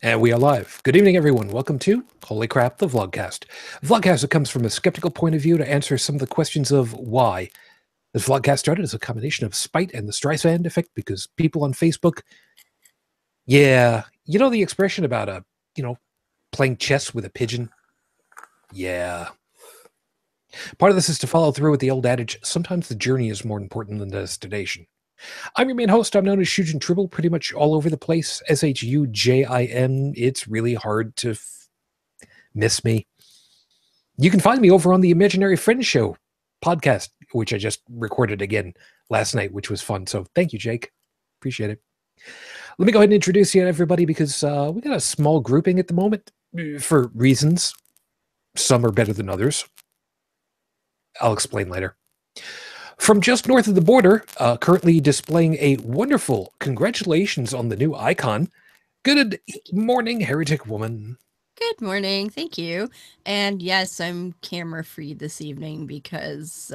And we are live. Good evening, everyone. Welcome to Holy Crap, the Vlogcast. A vlogcast that comes from a skeptical point of view to answer some of the questions of why. This vlogcast started as a combination of spite and the Streisand effect because people on Facebook, yeah, you know the expression about playing chess with a pigeon? Yeah. Part of this is to follow through with the old adage, sometimes the journey is more important than the destination. I'm your main host. I'm known as Shujin Tribble, pretty much all over the place. Shujin. It's really hard to miss me. You can find me over on the Imaginary Friends Show podcast, which I just recorded again last night, which was fun. So thank you, Jake. Appreciate it. Let me go ahead and introduce you to everybody because we got a small grouping at the moment for reasons. Some are better than others. I'll explain later. From just north of the border, currently displaying a wonderful congratulations on the new icon. Good morning, Heretic Woman. Good morning. Thank you. And yes, I'm camera free this evening because,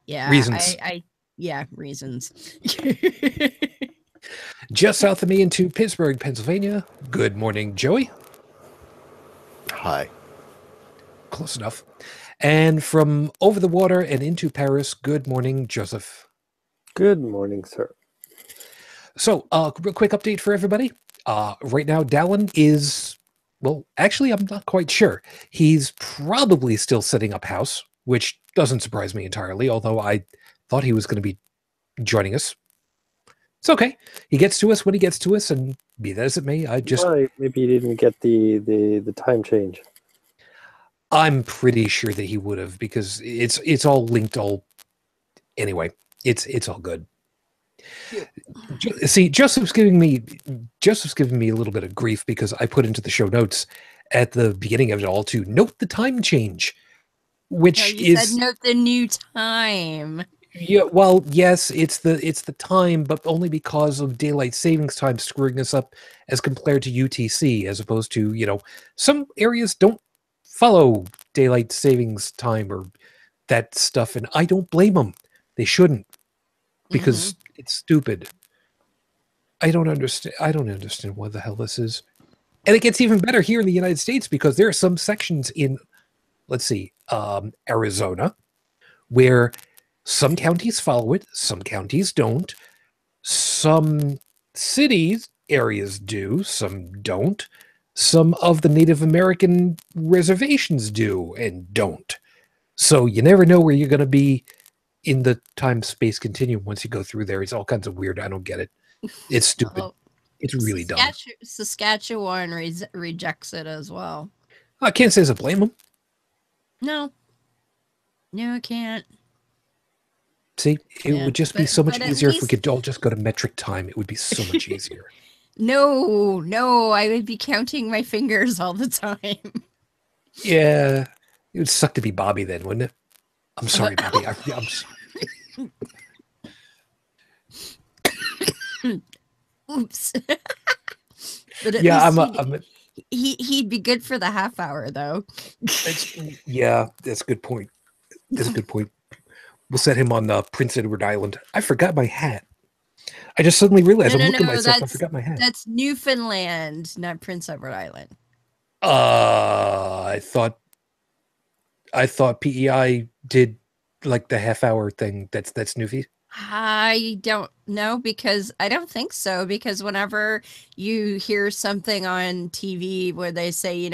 Reasons. Reasons. Just south of me into Pittsburgh, Pennsylvania. Good morning, Joey. Hi. Close enough. And from over the water and into Paris, good morning, Joseph. Good morning, sir. So, real quick update for everybody. Right now, Dalan is, well, actually, I'm not quite sure. He's probably still setting up house, which doesn't surprise me entirely, although I thought he was going to be joining us. It's okay. He gets to us when he gets to us, and be that as it may, I just... Well, maybe he didn't get the time change. I'm pretty sure that he would have, because it's all linked. Anyway, it's all good. See, Joseph's giving me a little bit of grief because I put into the show notes at the beginning of it all to note the time change, which said note the new time. Yeah, well, yes, it's the time, but only because of daylight savings time screwing us up as compared to UTC, as opposed to some areas don't follow daylight savings time or that stuff, and I don't blame them. They shouldn't, because it's stupid. I don't understand what the hell this is. And it gets even better here in the United States because there are some sections in, let's see, Arizona, where some counties follow it, some counties don't. Some cities, areas do, some don't. Some of the Native American reservations do and don't. So you never know where you're going to be in the time-space continuum once you go through there. It's all kinds of weird. I don't get it. It's stupid. It's really dumb. Saskatchewan rejects it as well. I can't say as I blame them. No, I can't. See, it would just be so much easier if we could all just go to metric time. It would be so much easier. No, I would be counting my fingers all the time. Yeah, it would suck to be Bobby then, wouldn't it? I'm sorry, Bobby. I'm sorry. Oops. But yeah, he'd be good for the half hour, though. That's a good point. That's a good point. We'll set him on Prince Edward Island. I forgot my hat. I just suddenly realized I'm looking at myself. I forgot my hat. That's Newfoundland, not Prince Edward Island. I thought PEI did like the half hour thing. That's Newfie. I don't know, because I don't think so, because whenever you hear something on TV where they say,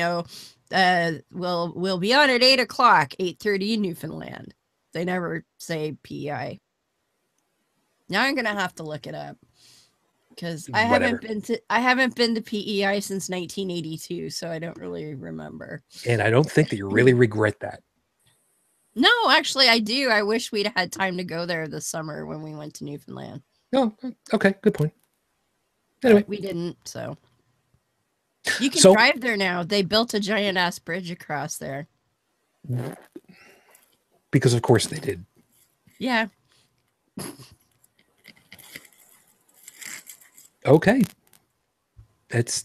we'll be on at 8 o'clock, 8:30 in Newfoundland, they never say PEI. Now I'm gonna have to look it up because I haven't been to PEI since 1982, so I don't really remember. And I don't think that you really regret that. No, actually, I do. I wish we'd had time to go there this summer when we went to Newfoundland. Oh, okay, good point. Anyway, we didn't, so you can drive there now. They built a giant ass bridge across there. Because of course they did. Yeah. Okay. That's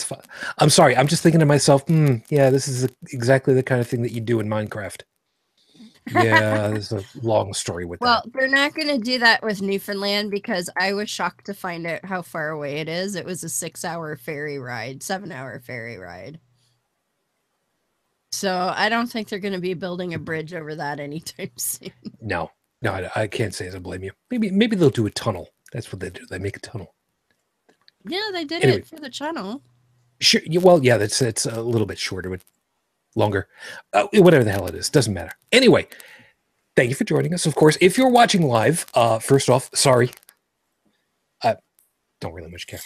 fine. I'm sorry. I'm just thinking to myself, yeah, this is exactly the kind of thing that you do in Minecraft. Yeah, there's a long story with Well, that. they're not going to do that with Newfoundland because I was shocked to find out how far away it is. It was a 6-hour ferry ride, 7-hour ferry ride. So I don't think they're going to be building a bridge over that anytime soon. No, I can't say as I blame you. Maybe they'll do a tunnel. That's what they do. They make a tunnel. Yeah, they did Anyway. it for the channel. Sure. Well, yeah, that's a little bit shorter, but longer. Whatever the hell it is, doesn't matter. Anyway, thank you for joining us. Of course, if you're watching live, first off, sorry. Don't really much care.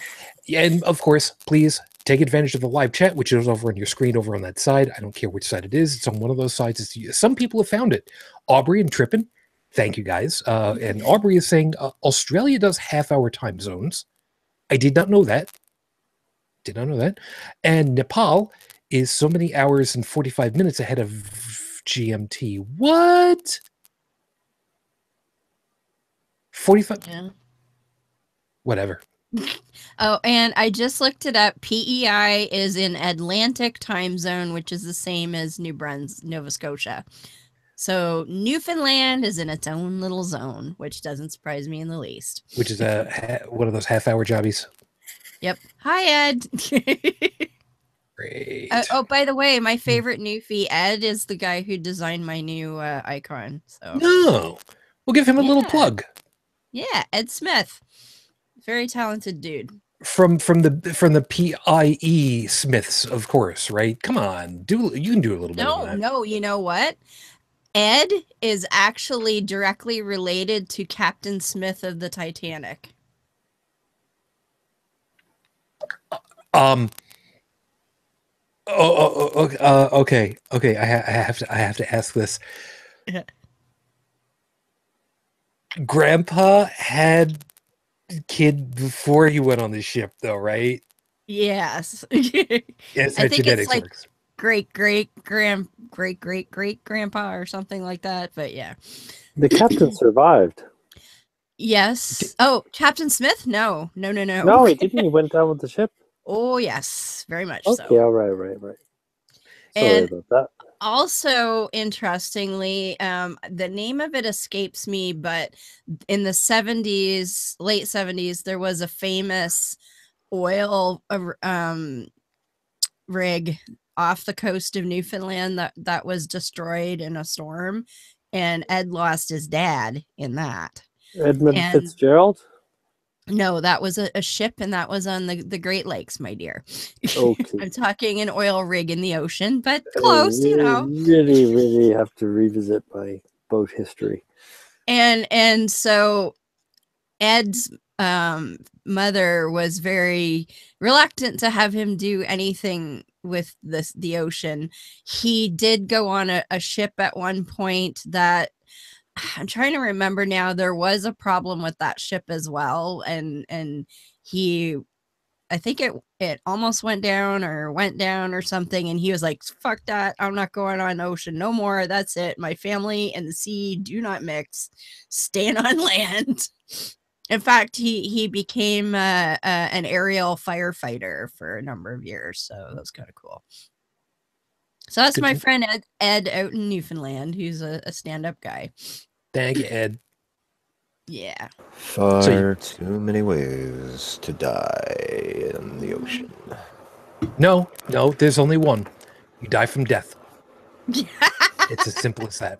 And of course, please take advantage of the live chat, which is over on your screen over on that side. I don't care which side it is. It's on one of those sides. Some people have found it. Aubrey and Trippin, thank you guys. And Aubrey is saying Australia does half-hour time zones. I did not know that. And Nepal is so many hours and 45 minutes ahead of GMT. What? 45? Yeah. Whatever. Oh, and I just looked it up. PEI is in Atlantic time zone, which is the same as New Brunswick, Nova Scotia. So Newfoundland is in its own little zone, which doesn't surprise me in the least. Which is one of those half-hour jobbies. Yep. Hi, Ed. Great. Oh, by the way, my favorite newfie, Ed, is the guy who designed my new icon. So No. We'll give him a little plug. Yeah, Ed Smith. Very talented dude. From the PIE Smiths, of course, right? Come on. You can do a little bit of that. No, you know what? Ed is actually directly related to Captain Smith of the Titanic. Okay. I have to ask this. Yeah. Grandpa had a kid before he went on the ship, though, right? Yes. Yes, I think genetics it's like works. great grandpa or something like that. But yeah, The captain survived. Yes. Oh, Captain Smith? No. No, he didn't. He went down with the ship. Oh, yes, very much Okay, so. all right. Sorry And about that. also, interestingly, the name of it escapes me, but in the 70s, late 70s, there was a famous oil rig off the coast of Newfoundland that was destroyed in a storm, and Ed lost his dad in that. Edmund Fitzgerald? No, that was a ship, and that was on the Great Lakes, my dear. Okay. I'm talking an oil rig in the ocean, but close, you know. Really have to revisit my boat history. And so Ed's mother was very reluctant to have him do anything with the ocean. He did go on a ship at one point that I'm trying to remember now. There was a problem with that ship as well, and I think it almost went down or something, and he was like, fuck that, I'm not going on ocean no more. That's it. My family and the sea do not mix. Staying on land. In fact, he became an aerial firefighter for a number of years, so that was kind of cool. So that's my friend Ed out in Newfoundland, who's a stand-up guy. Thank you, Ed. Yeah. Far too many ways to die in the ocean. No, there's only one. You die from death. It's as simple as that.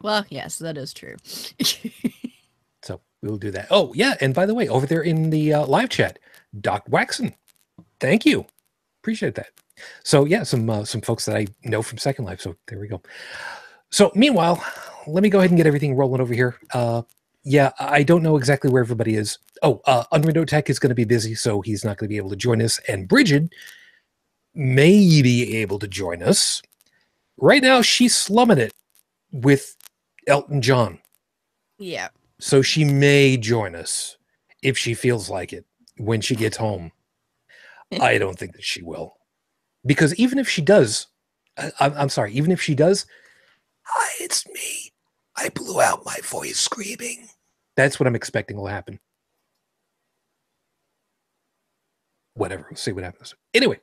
Well, yes, that is true. So we'll do that. Oh, yeah, and by the way, over there in the live chat, Doc Waxon, thank you. Appreciate that. So yeah, some folks that I know from Second Life. So there we go. So meanwhile, let me go ahead and get everything rolling over here. Yeah, I don't know exactly where everybody is. Oh, UnrenownedTech is going to be busy, so he's not going to be able to join us. And Brigid may be able to join us. Right now, she's slumming it with Elton John. Yeah. So she may join us if she feels like it when she gets home. I don't think that she will. Because even if she does, I'm sorry, even if she does, hi, it's me. I blew out my voice screaming. That's what I'm expecting will happen. Whatever, we'll see what happens. Anyway,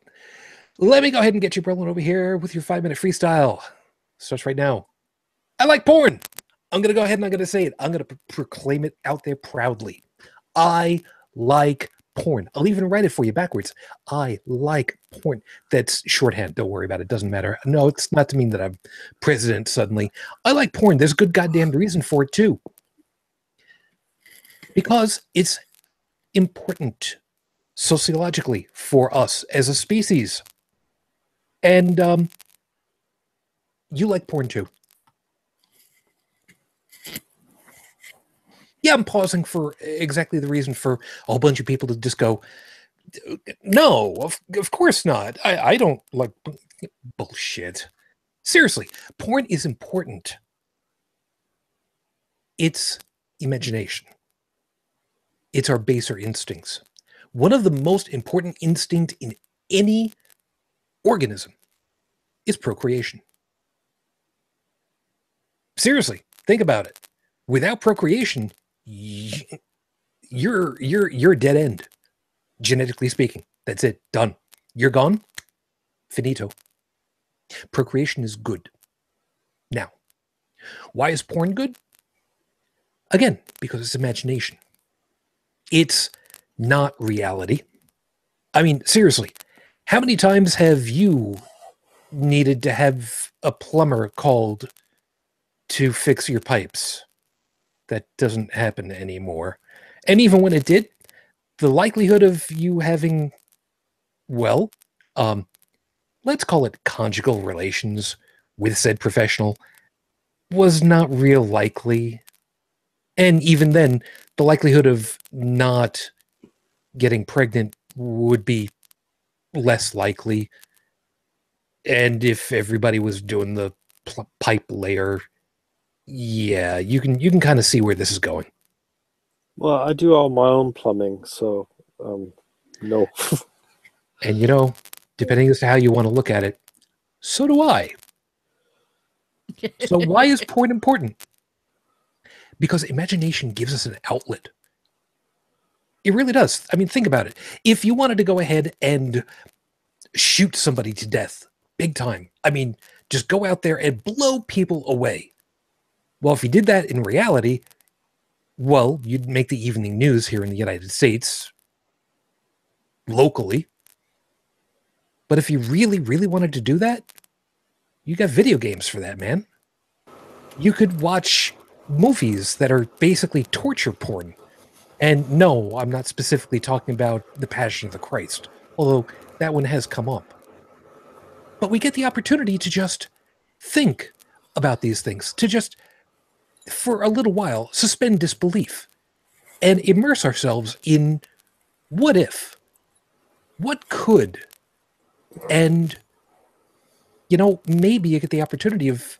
let me go ahead and get you rolling over here with your 5-minute freestyle. Starts right now. I like porn. I'm going to go ahead and I'm going to say it. I'm going to proclaim it out there proudly. I like porn. I'll even write it for you backwards. I like porn. That's shorthand. Don't worry about it. Doesn't matter. No, it's not to mean that I'm president suddenly. I like porn. There's a good goddamn reason for it too. Because it's important sociologically for us as a species. And you like porn too. Yeah, I'm pausing for exactly the reason for a whole bunch of people to just go, no, of course not. I don't like bullshit. Seriously, porn is important. It's imagination. It's our baser instincts. One of the most important instincts in any organism is procreation. Seriously, think about it. Without procreation, you're a dead end, genetically speaking. That's it. Done. You're gone. Finito. Procreation is good. Now, why is porn good? Again, because it's imagination. It's not reality. I mean, seriously, how many times have you needed to have a plumber called to fix your pipes? That doesn't happen anymore. And even when it did, the likelihood of you having, well, let's call it conjugal relations with said professional was not real likely. And even then, the likelihood of not getting pregnant would be less likely. And if everybody was doing the pipe layer, yeah, you can kind of see where this is going. Well, I do all my own plumbing, so no. And depending as to how you want to look at it, so do I. So why is porn important? Because imagination gives us an outlet. It really does. I mean, think about it. If you wanted to go ahead and shoot somebody to death, big time, I mean, just go out there and blow people away. Well, if you did that in reality, well, you'd make the evening news here in the United States, locally. But if you really, really wanted to do that, you got video games for that, man. You could watch movies that are basically torture porn. And no, I'm not specifically talking about The Passion of the Christ, although that one has come up. But we get the opportunity to just think about these things, to just, for a little while, suspend disbelief and immerse ourselves in what if, what could, and, maybe you get the opportunity of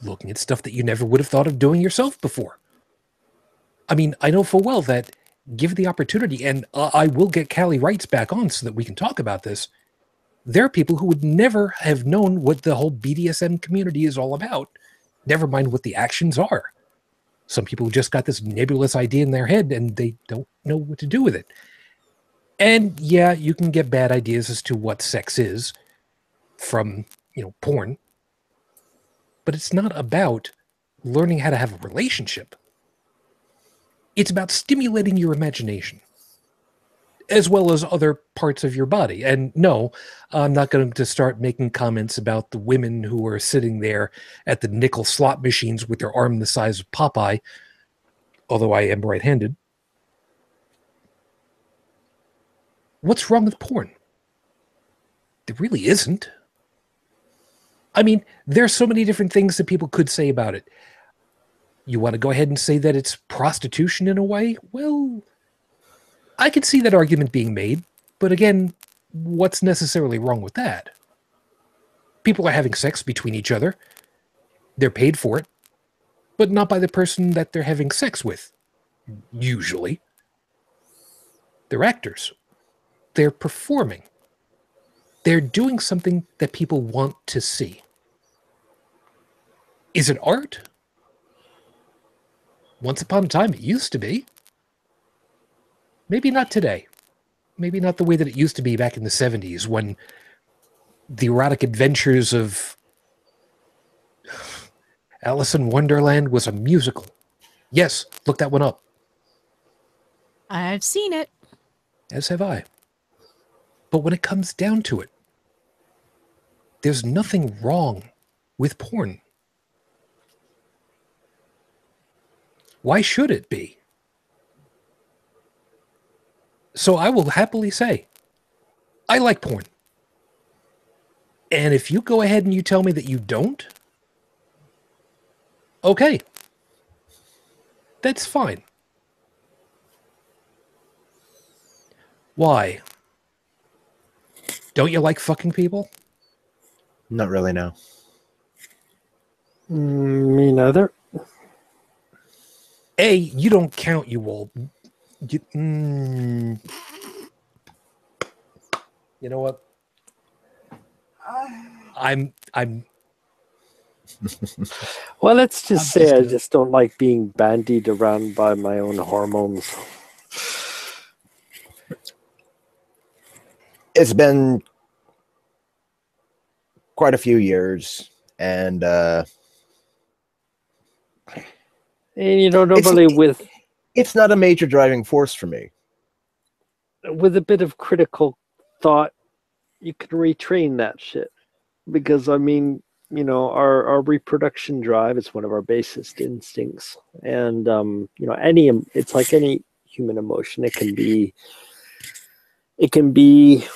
looking at stuff that you never would have thought of doing yourself before. I mean, I know full well that give the opportunity, and I will get Callie Wrights back on so that we can talk about this. There are people who would never have known what the whole BDSM community is all about. Never mind what the actions are. Some people just got this nebulous idea in their head and they don't know what to do with it. And yeah, you can get bad ideas as to what sex is from, porn. But it's not about learning how to have a relationship. It's about stimulating your imagination, as well as other parts of your body. And no, I'm not going to start making comments about the women who are sitting there at the nickel slot machines with their arm the size of Popeye, although I am right-handed. What's wrong with porn? There really isn't. I mean, there's so many different things that people could say about it. You want to go ahead and say that it's prostitution in a way? Well, I could see that argument being made, but again, what's necessarily wrong with that? People are having sex between each other. They're paid for it, but not by the person that they're having sex with, usually. They're actors. They're performing. They're doing something that people want to see. Is it art? Once upon a time, it used to be. Maybe not today. Maybe not the way that it used to be back in the 70s when the erotic adventures of, Alice in Wonderland was a musical. Yes, look that one up. I've seen it. As have I. But when it comes down to it, there's nothing wrong with porn. Why should it be? So I will happily say, I like porn. And if you go ahead and you tell me that you don't, okay. That's fine. Why? Don't you like fucking people? Not really, no. Me neither. A, you don't count, you all. You know what? I'm Well, let's just say just I gonna- just don't like being bandied around by my own hormones. It's been quite a few years, and And you know, normally it's not a major driving force for me. with a bit of critical thought, you can retrain that shit. Because I mean, you know, our reproduction drive is one of our basest instincts, and you know, it's like any human emotion. It can be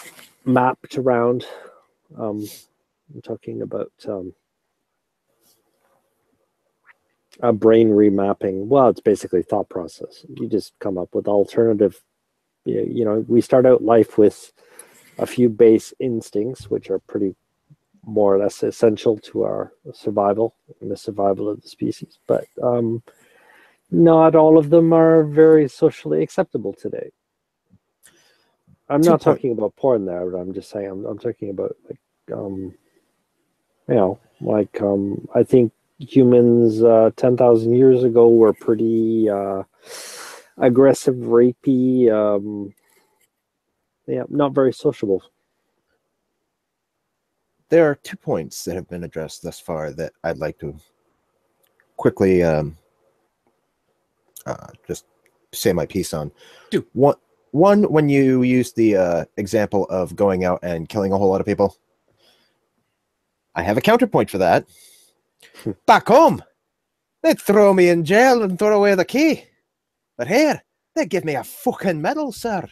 mapped around. I'm talking about a brain remapping. Well, it's basically thought process. You just come up with alternative. You know, we start out life with a few base instincts, which are pretty more or less essential to our survival and the survival of the species. But not all of them are very socially acceptable today. I'm not talking about porn there, but I'm just saying I'm talking about like you know, like I think humans 10,000 years ago were pretty aggressive, rapey, yeah, not very sociable. There are 2 points that have been addressed thus far that I'd like to quickly just say my piece on. Do. One, when you use the example of going out and killing a whole lot of people, I have a counterpoint for that. Back home, they'd throw me in jail and throw away the key. But here, they give me a fucking medal, sir.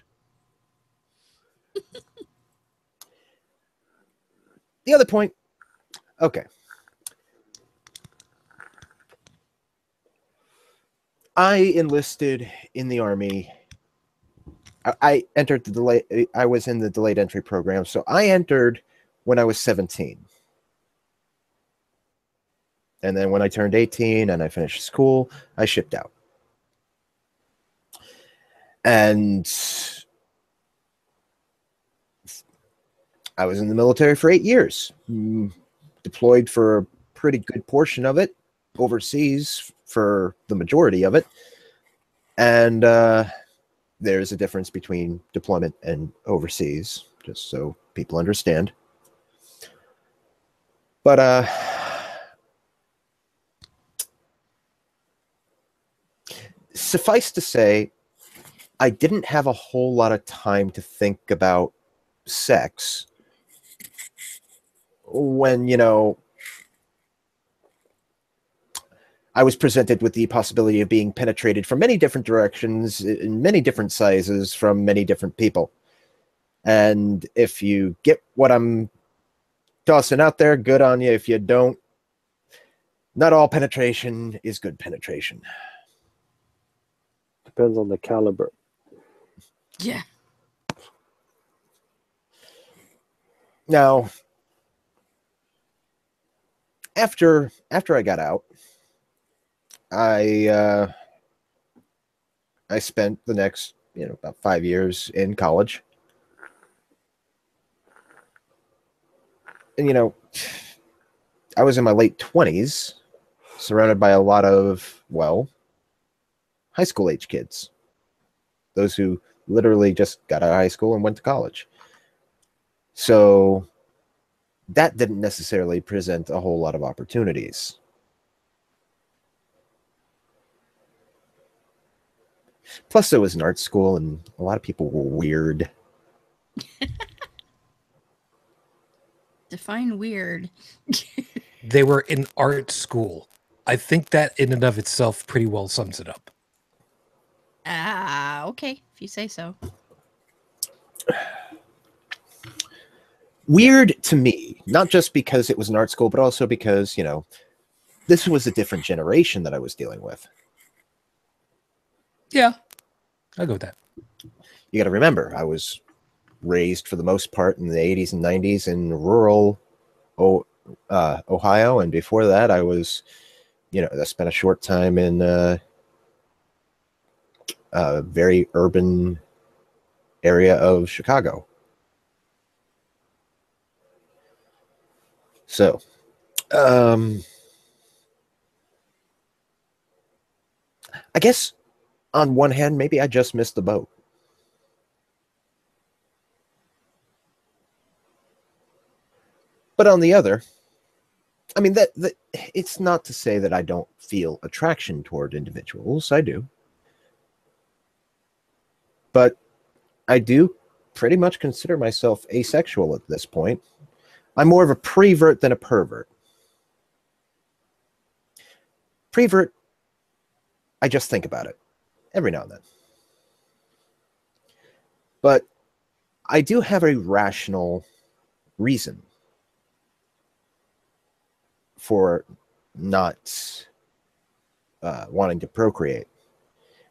The other point, okay. I enlisted in the Army. I entered the delayed. I was in the delayed entry program, so I entered when I was 17. And then when I turned 18 and I finished school, I shipped out. And I was in the military for 8 years, deployed for a pretty good portion of it, overseas for the majority of it. And there's a difference between deployment and overseas, just so people understand. But suffice to say, I didn't have a whole lot of time to think about sex when, you know, I was presented with the possibility of being penetrated from many different directions, in many different sizes, from many different people. And if you get what I'm tossing out there, good on you. If you don't, not all penetration is good penetration. Depends on the caliber. Yeah. Now, after I got out, I spent the next, you know, about 5 years in college. And, you know, I was in my late 20s, surrounded by a lot of, well, high school age kids. Those who literally just got out of high school and went to college. So that didn't necessarily present a whole lot of opportunities. Plus, it was an art school, and a lot of people were weird. Define weird. They were in art school. I think that in and of itself pretty well sums it up. Okay, if you say so. Weird to me, not just because it was an art school, but also because, you know, this was a different generation that I was dealing with. Yeah, I'll go with that. You got to remember, I was raised for the most part in the 80s and 90s in rural Ohio, and before that I was, you know, I spent a short time in a very urban area of Chicago. So I guess on one hand, maybe I just missed the boat. But on the other, I mean, that it's not to say that I don't feel attraction toward individuals. I do. But I do pretty much consider myself asexual at this point. I'm more of a prevert than a pervert. Prevert, I just think about it every now and then. But I do have a rational reason for not wanting to procreate.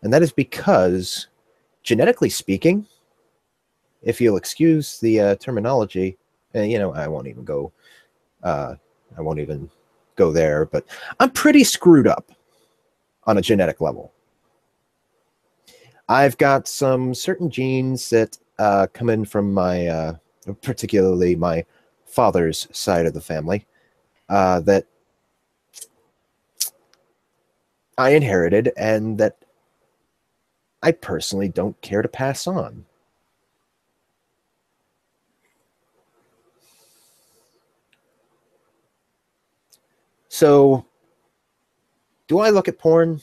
And that is because, genetically speaking, if you'll excuse the terminology, you know, I won't even go there, but I'm pretty screwed up on a genetic level. I've got some certain genes that come in from my, particularly my father's side of the family, that I inherited and that I personally don't care to pass on. So, do I look at porn?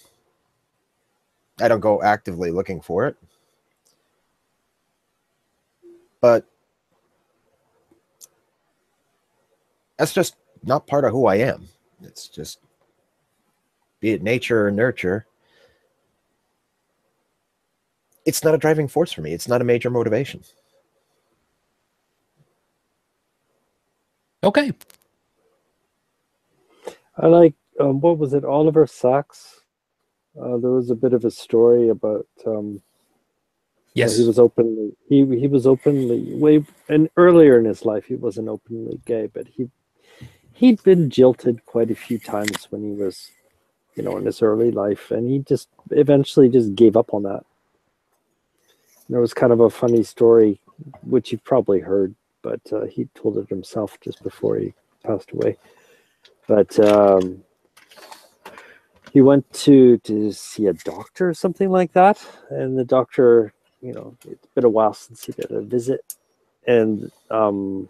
I don't go actively looking for it. But that's just not part of who I am. It's just, be it nature or nurture, it's not a driving force for me. It's not a major motivation. Okay. I like, what was it, Oliver Sacks? There was a bit of a story about Yes. he was openly way, and earlier in his life he wasn't openly gay, but he'd been jilted quite a few times when he was, you know, in his early life, and he just eventually just gave up on that. And there was kind of a funny story, which you've probably heard, but he told it himself just before he passed away. But he went to see a doctor or something like that, and the doctor, you know, it's been a while since he did a visit, and or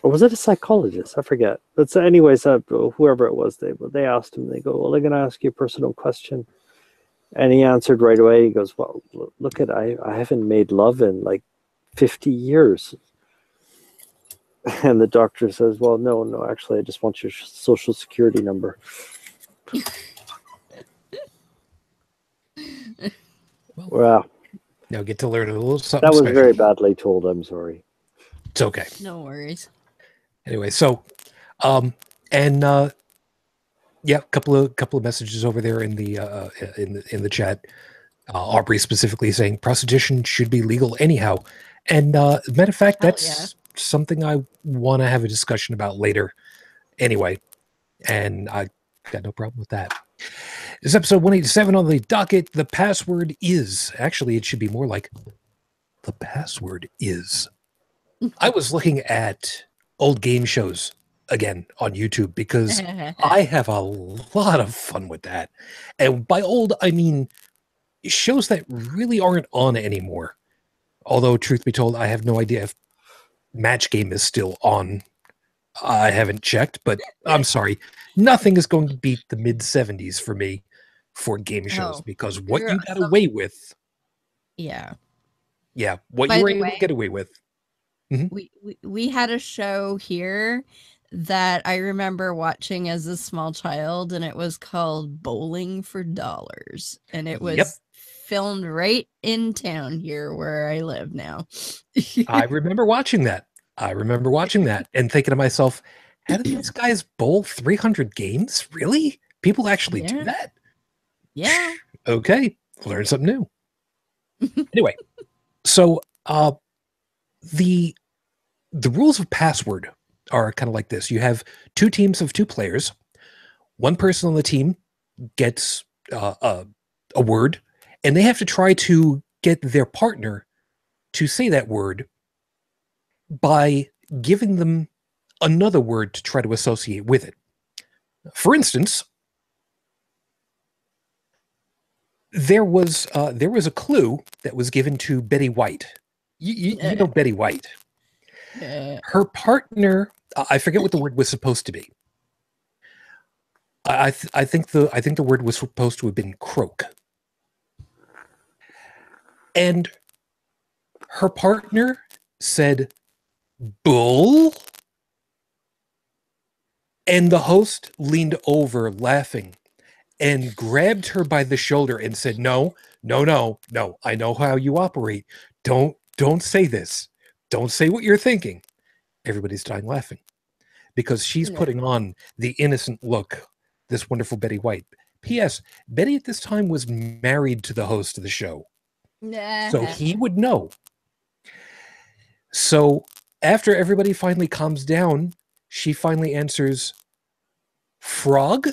was it a psychologist? I forget. But so anyways, whoever it was, they asked him. They go, "Well, they're going to ask you a personal question," and he answered right away. He goes, "Well, look at I haven't made love in like 50 years." And the doctor says, "Well, no, actually, I just want your social security number." Well, now get to learn a little something. That was special. very badly told. I'm sorry. It's okay. No worries. Anyway, so, yeah, a couple of messages over there in the chat. Aubrey specifically saying prostitution should be legal anyhow, and matter of fact, that's something I want to have a discussion about later. Anyway, and I got no problem with that. This is episode 187 on the docket. The password is, actually, it should be more like the password is. I was looking at old game shows again on YouTube because I have a lot of fun with that. And by old, I mean shows that really aren't on anymore. Although, truth be told, I have no idea if Match Game is still on. I haven't checked, but I'm sorry. Nothing is going to beat the mid-70s for me for game shows Oh, because what you're you got some- away with, Yeah. what By you were the able to way, get away with. we had a show here that I remember watching as a small child, and it was called Bowling for Dollars, and it was Yep. filmed right in town here where I live now. I remember watching that. And thinking to myself, how did these guys bowl 300 games? Really? People actually do Yeah. that? Yeah. Okay, learn something new. Anyway, so the rules of password are kind of like this. You have two teams of two players. One person on the team gets a word, and they have to try to get their partner to say that word by giving them another word to try to associate with it. For instance, there was a clue that was given to Betty White. You know Betty White. Her partner, I forget what the word was supposed to be. I think the word was supposed to have been croak. And her partner said bull. And the host leaned over laughing and grabbed her by the shoulder and said, no, I know how you operate. Don't say this. Don't say what you're thinking. Everybody's dying laughing because she's putting on the innocent look, this wonderful Betty White. P.S. Betty at this time was married to the host of the show. So he would know. So after everybody finally calms down, she finally answers frog,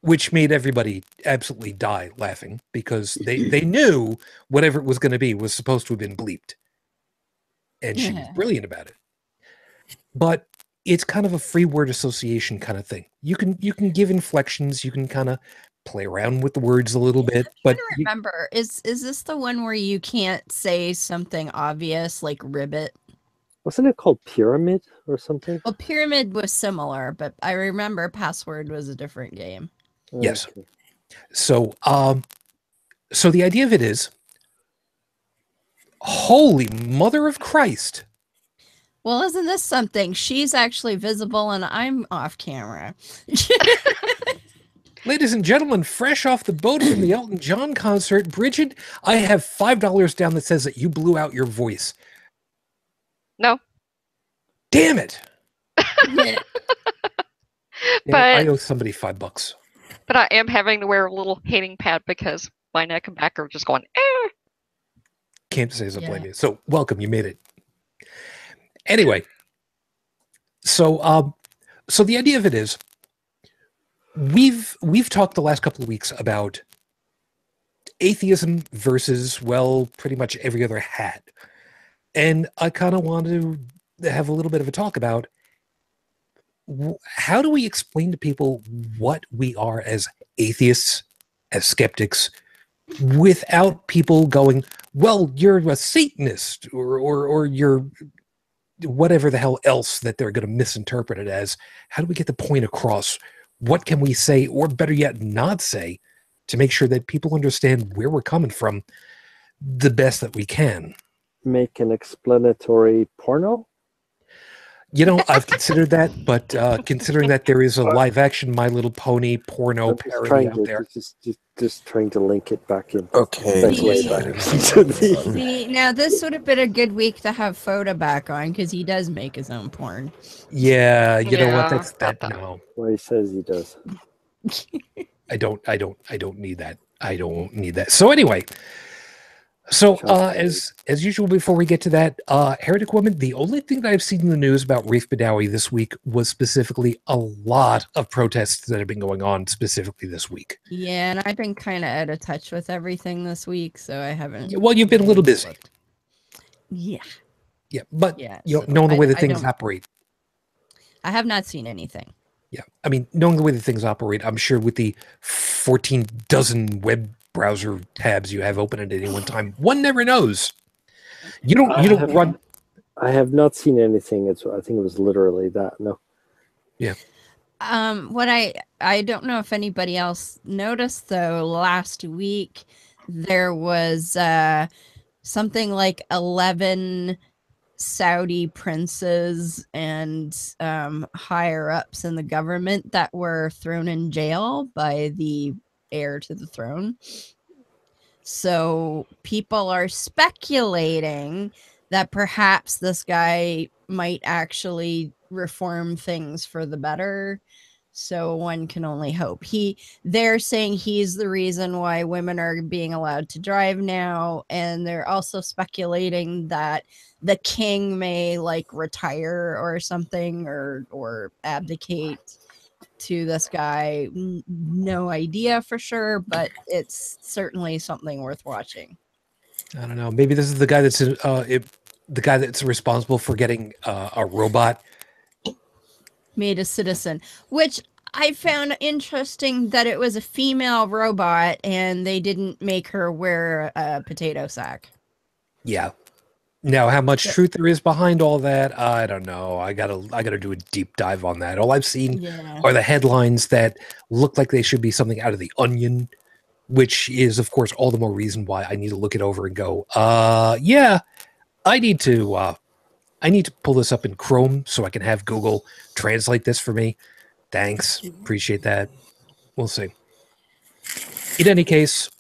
which made everybody absolutely die laughing because they knew whatever it was going to be was supposed to have been bleeped. And she was brilliant about it. But it's kind of a free word association kind of thing. You can give inflections, you can kind of play around with the words a little bit. But I remember, is this the one where you can't say something obvious like ribbit? Wasn't it called Pyramid or something? Well, Pyramid was similar, but I remember Password was a different game. Yes. Okay. So so the idea of it is, holy mother of Christ. Well, isn't this something? She's actually visible and I'm off camera. Ladies and gentlemen, fresh off the boat from the Elton John concert, Brigid, I have $5 down that says that you blew out your voice. No. Damn it. But I owe somebody $5. But I am having to wear a little heating pad because my neck and back are just going, eh. Can't say as I blame you. So welcome, you made it. Anyway, so so the idea of it is, we've talked the last couple of weeks about atheism versus, well, pretty much every other hat. And I kind of want to have a little bit of a talk about how do we explain to people what we are as atheists, as skeptics, without people going, well, you're a Satanist or you're whatever the hell else that they're going to misinterpret it as. How do we get the point across? What can we say, or better yet, not say, to make sure that people understand where we're coming from the best that we can? Make an explanatory porno? You know, I've considered that, but considering that there is a live-action My Little Pony porno parody out there. Just trying to link it back in. Okay. See, now this would have been a good week to have Foda back on because he does make his own porn. Yeah, you know what? That's that. No. Well, he says he does. I don't need that. I don't need that. So anyway. So, as usual, before we get to that, Heretic Woman, the only thing that I've seen in the news about Rafe Badawi this week was specifically a lot of protests that have been going on specifically this week. Yeah, and I've been kind of out of touch with everything this week, so I haven't... Well, you've been a little busy. Yeah. Yeah, but yeah, you know, knowing the way that things operate. I have not seen anything. Yeah, I mean, knowing the way that things operate, I'm sure with the 14 dozen web browser tabs you have open at any one time, one never knows. You don't run. I have not seen anything. I think it was literally that. No. Yeah. What I don't know if anybody else noticed though, last week there was something like 11 Saudi princes and higher ups in the government that were thrown in jail by the heir to the throne. So people are speculating that perhaps this guy might actually reform things for the better. So one can only hope. They're saying he's the reason why women are being allowed to drive now, and they're also speculating that the king may like retire or something, or abdicate to this guy. No idea for sure, but it's certainly something worth watching. I don't know. Maybe this is the guy that's the guy that's responsible for getting a robot made a citizen, which I found interesting that it was a female robot and they didn't make her wear a potato sack. Yeah. Now, how much truth there is behind all that, I don't know. I gotta do a deep dive on that. All I've seen are the headlines that look like they should be something out of The Onion, which is, of course, all the more reason why I need to look it over and go, yeah, I need to pull this up in Chrome so I can have Google translate this for me. Thanks. Appreciate that. We'll see. In any case,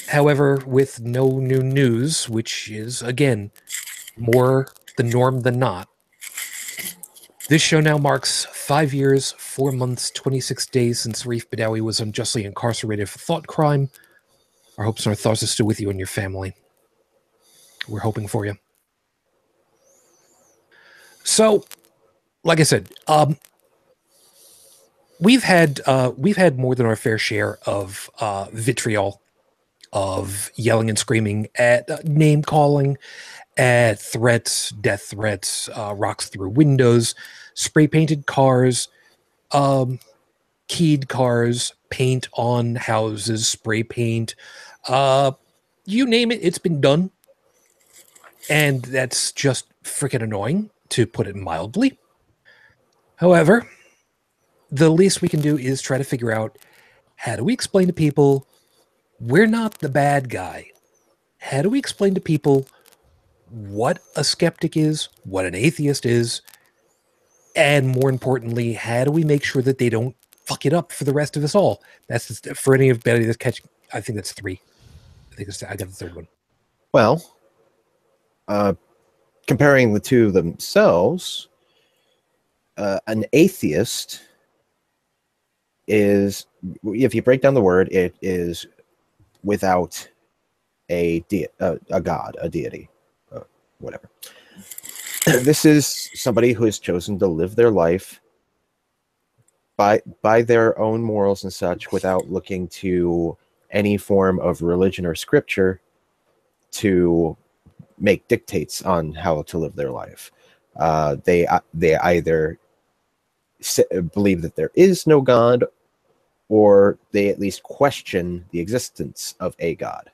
however, with no new news, which is, again, more the norm than not, this show now marks 5 years, 4 months, 26 days since Raif Badawi was unjustly incarcerated for thought crime. Our hopes and our thoughts are still with you and your family. We're hoping for you. So, like I said, we've had more than our fair share of vitriol, of yelling and screaming, at name calling, at threats, death threats, rocks through windows, spray painted cars, keyed cars, paint on houses, spray paint, you name it, it's been done. And that's just freaking annoying, to put it mildly. However, the least we can do is try to figure out, how do we explain to people we're not the bad guy? How do we explain to people what a skeptic is, what an atheist is, and more importantly, how do we make sure that they don't fuck it up for the rest of us all? That's just, for anybody that's catching. I think that's 3. I got the third one. Well, comparing the two themselves, an atheist is, if you break down the word, it is without a god, a deity, whatever. This is somebody who has chosen to live their life by their own morals and such, without looking to any form of religion or scripture to make dictates on how to live their life. They either believe that there is no God, or they at least question the existence of a God.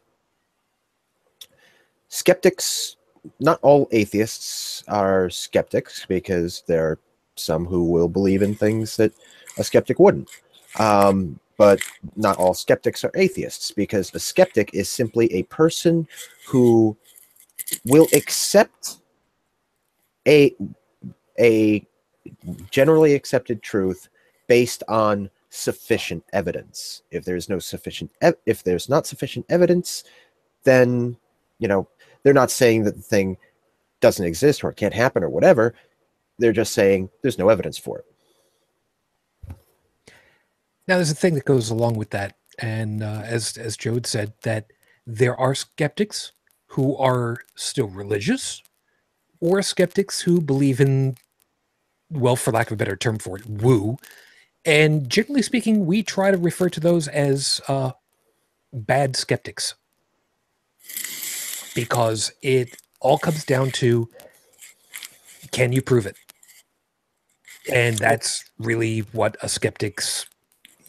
Skeptics, not all atheists are skeptics, because there are some who will believe in things that a skeptic wouldn't. But not all skeptics are atheists, because a skeptic is simply a person who will accept a generally accepted truth based on sufficient evidence. If there's not sufficient evidence, then, you know, they're not saying that the thing doesn't exist or it can't happen or whatever. They're just saying there's no evidence for it. Now, there's a thing that goes along with that, and as Joe had said, that there are skeptics who are still religious, or skeptics who believe in, well, for lack of a better term for it, woo. And generally speaking, we try to refer to those as bad skeptics, because it all comes down to, can you prove it? And that's really what a skeptic's,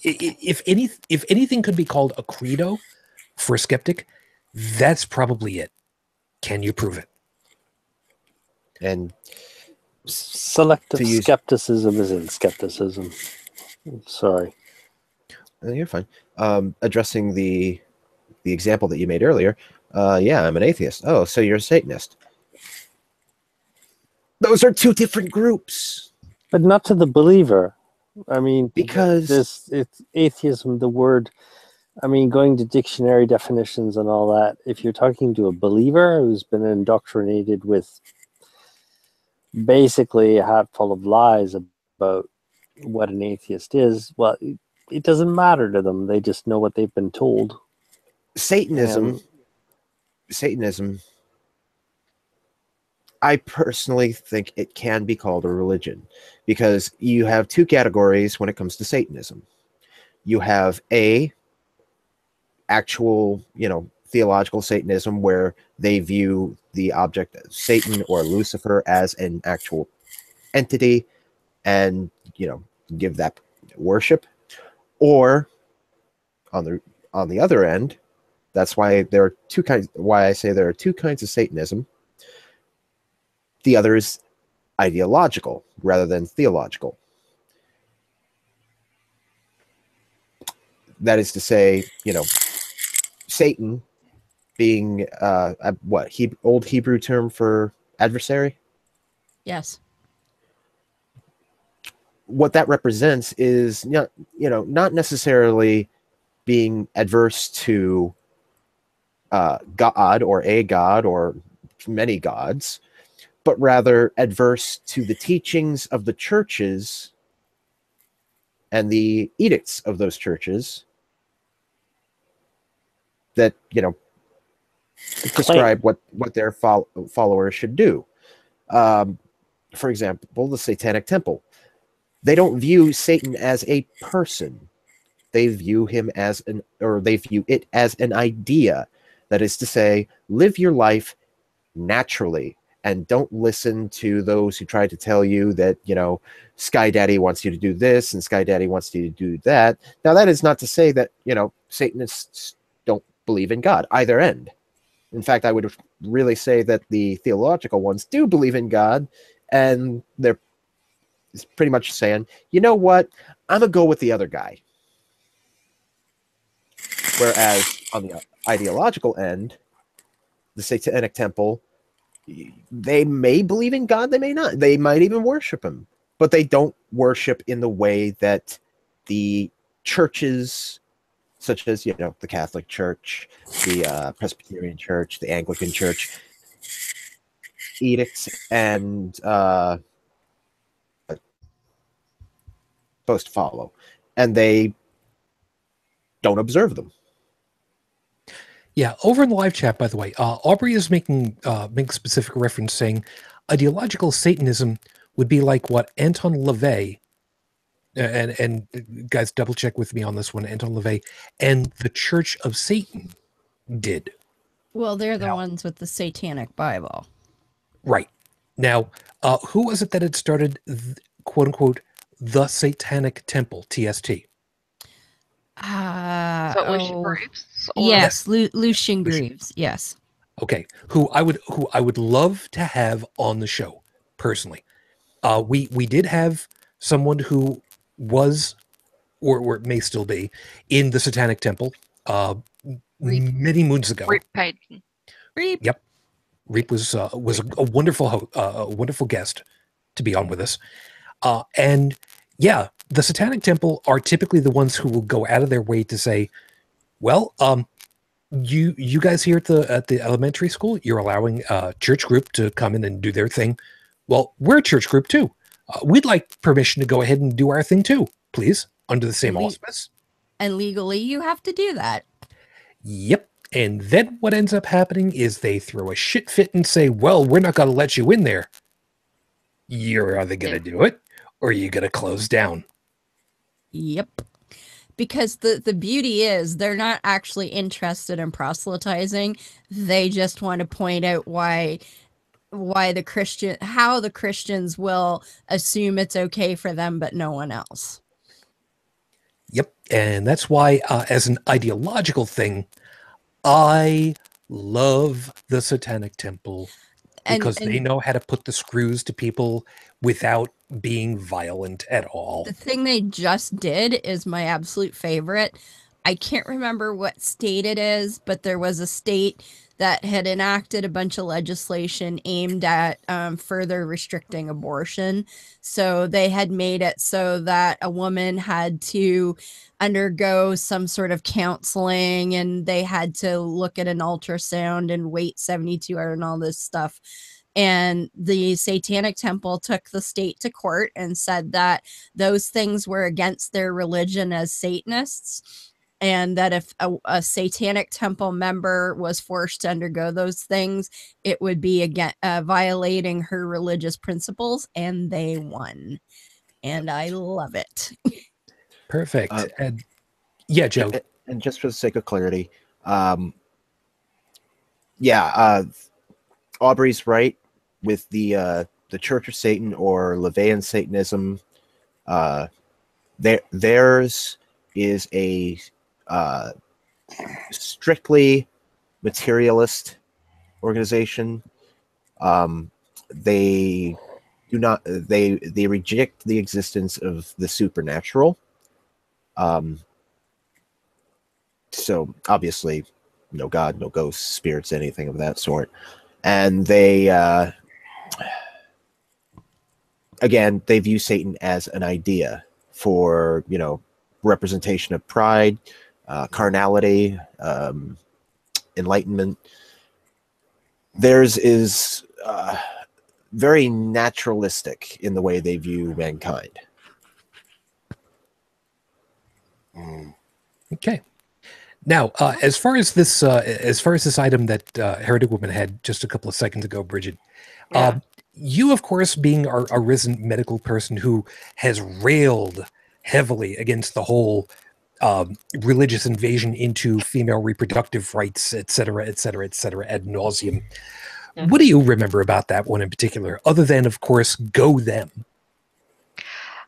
if anything could be called a credo for a skeptic, that's probably it. Can you prove it? And selective skepticism is in skepticism. Sorry. You're fine. Addressing the example that you made earlier. Yeah, I'm an atheist. Oh, so you're a Satanist. Those are two different groups. But not to the believer. I mean, Because it's atheism, the word, I mean, going to dictionary definitions and all that, if you're talking to a believer who's been indoctrinated with basically a hat full of lies about what an atheist is, well, it doesn't matter to them. They just know what they've been told. Satanism, I personally think it can be called a religion, because you have two categories when it comes to Satanism. You have actual, theological Satanism, where they view the object of Satan or Lucifer as an actual entity and, give that worship. Or on the other end, that's why there are two kinds, why I say there are two kinds of Satanism. The other is ideological rather than theological. That is to say, Satan being old Hebrew term for adversary? Yes. What that represents is not necessarily being adverse to God or a God or many gods, but rather adverse to the teachings of the churches and the edicts of those churches that, describe what their followers should do. For example, the Satanic Temple. They don't view Satan as a person. They view him they view it as an idea. That is to say, live your life naturally and don't listen to those who try to tell you that, Sky Daddy wants you to do this and Sky Daddy wants you to do that. Now, that is not to say that, Satanists don't believe in God, either end. In fact, I would really say that the theological ones do believe in God, and they're pretty much saying, you know what, I'm going to go with the other guy. Whereas on the ideological end, the Satanic Temple, they may believe in God, they may not. They might even worship him, but they don't worship in the way that the churches, such as, the Catholic Church, the Presbyterian Church, the Anglican Church, edicts and supposed to follow, and they don't observe them. Yeah, over in the live chat, by the way, Aubrey is making specific reference, saying ideological Satanism would be like what Anton LaVey, and guys, double check with me on this one, Anton LaVey and the Church of Satan did. Well, they're the ones with the Satanic Bible. Right. Now, who was it that had started, quote unquote, the Satanic Temple, TST? Lucian Greaves? Yes, Lucian Greaves. Yes. Okay. Who I would love to have on the show personally. We did have someone who was or may still be in the Satanic Temple many moons ago. Reap Payton. Reap. Yep. Reap was a wonderful guest to be on with us. And yeah, the Satanic Temple are typically the ones who will go out of their way to say, well, you guys here at the elementary school, you're allowing a church group to come in and do their thing. Well, we're a church group too. We'd like permission to go ahead and do our thing too, please, under the same auspice. And legally, you have to do that. Yep. And then what ends up happening is they throw a shit fit and say, well, we're not going to let you in there. You're either going to do it or you're going to close down. Yep. Because the beauty is they're not actually interested in proselytizing. They just want to point out how the Christians will assume it's okay for them, but no one else. Yep. And that's why, as an ideological thing, I love the Satanic Temple because they know how to put the screws to people without being violent at all. The thing they just did is my absolute favorite. I can't remember what state it is, but there was a state that had enacted a bunch of legislation aimed at further restricting abortion. So they had made it so that a woman had to undergo some sort of counseling, and they had to look at an ultrasound and wait 72 hours and all this stuff. And the Satanic Temple took the state to court and said that those things were against their religion as Satanists, and that if a Satanic Temple member was forced to undergo those things, it would be again violating her religious principles, and they won. And I love it. Perfect. And yeah, Joe. And just for the sake of clarity, Aubrey's right with the Church of Satan or LaVeyan Satanism. Theirs is a strictly materialist organization. They do not. They reject the existence of the supernatural. So obviously, no God, no ghosts, spirits, anything of that sort. And they, again, they view Satan as an idea for, representation of pride, carnality, enlightenment. Theirs is very naturalistic in the way they view mankind. Okay. Now, as far as this item that Heretic Woman had just a couple of seconds ago, Brigid, you, of course, being a risen medical person who has railed heavily against the whole religious invasion into female reproductive rights, et cetera, ad nauseum. Mm-hmm. What do you remember about that one in particular, other than, of course, go them?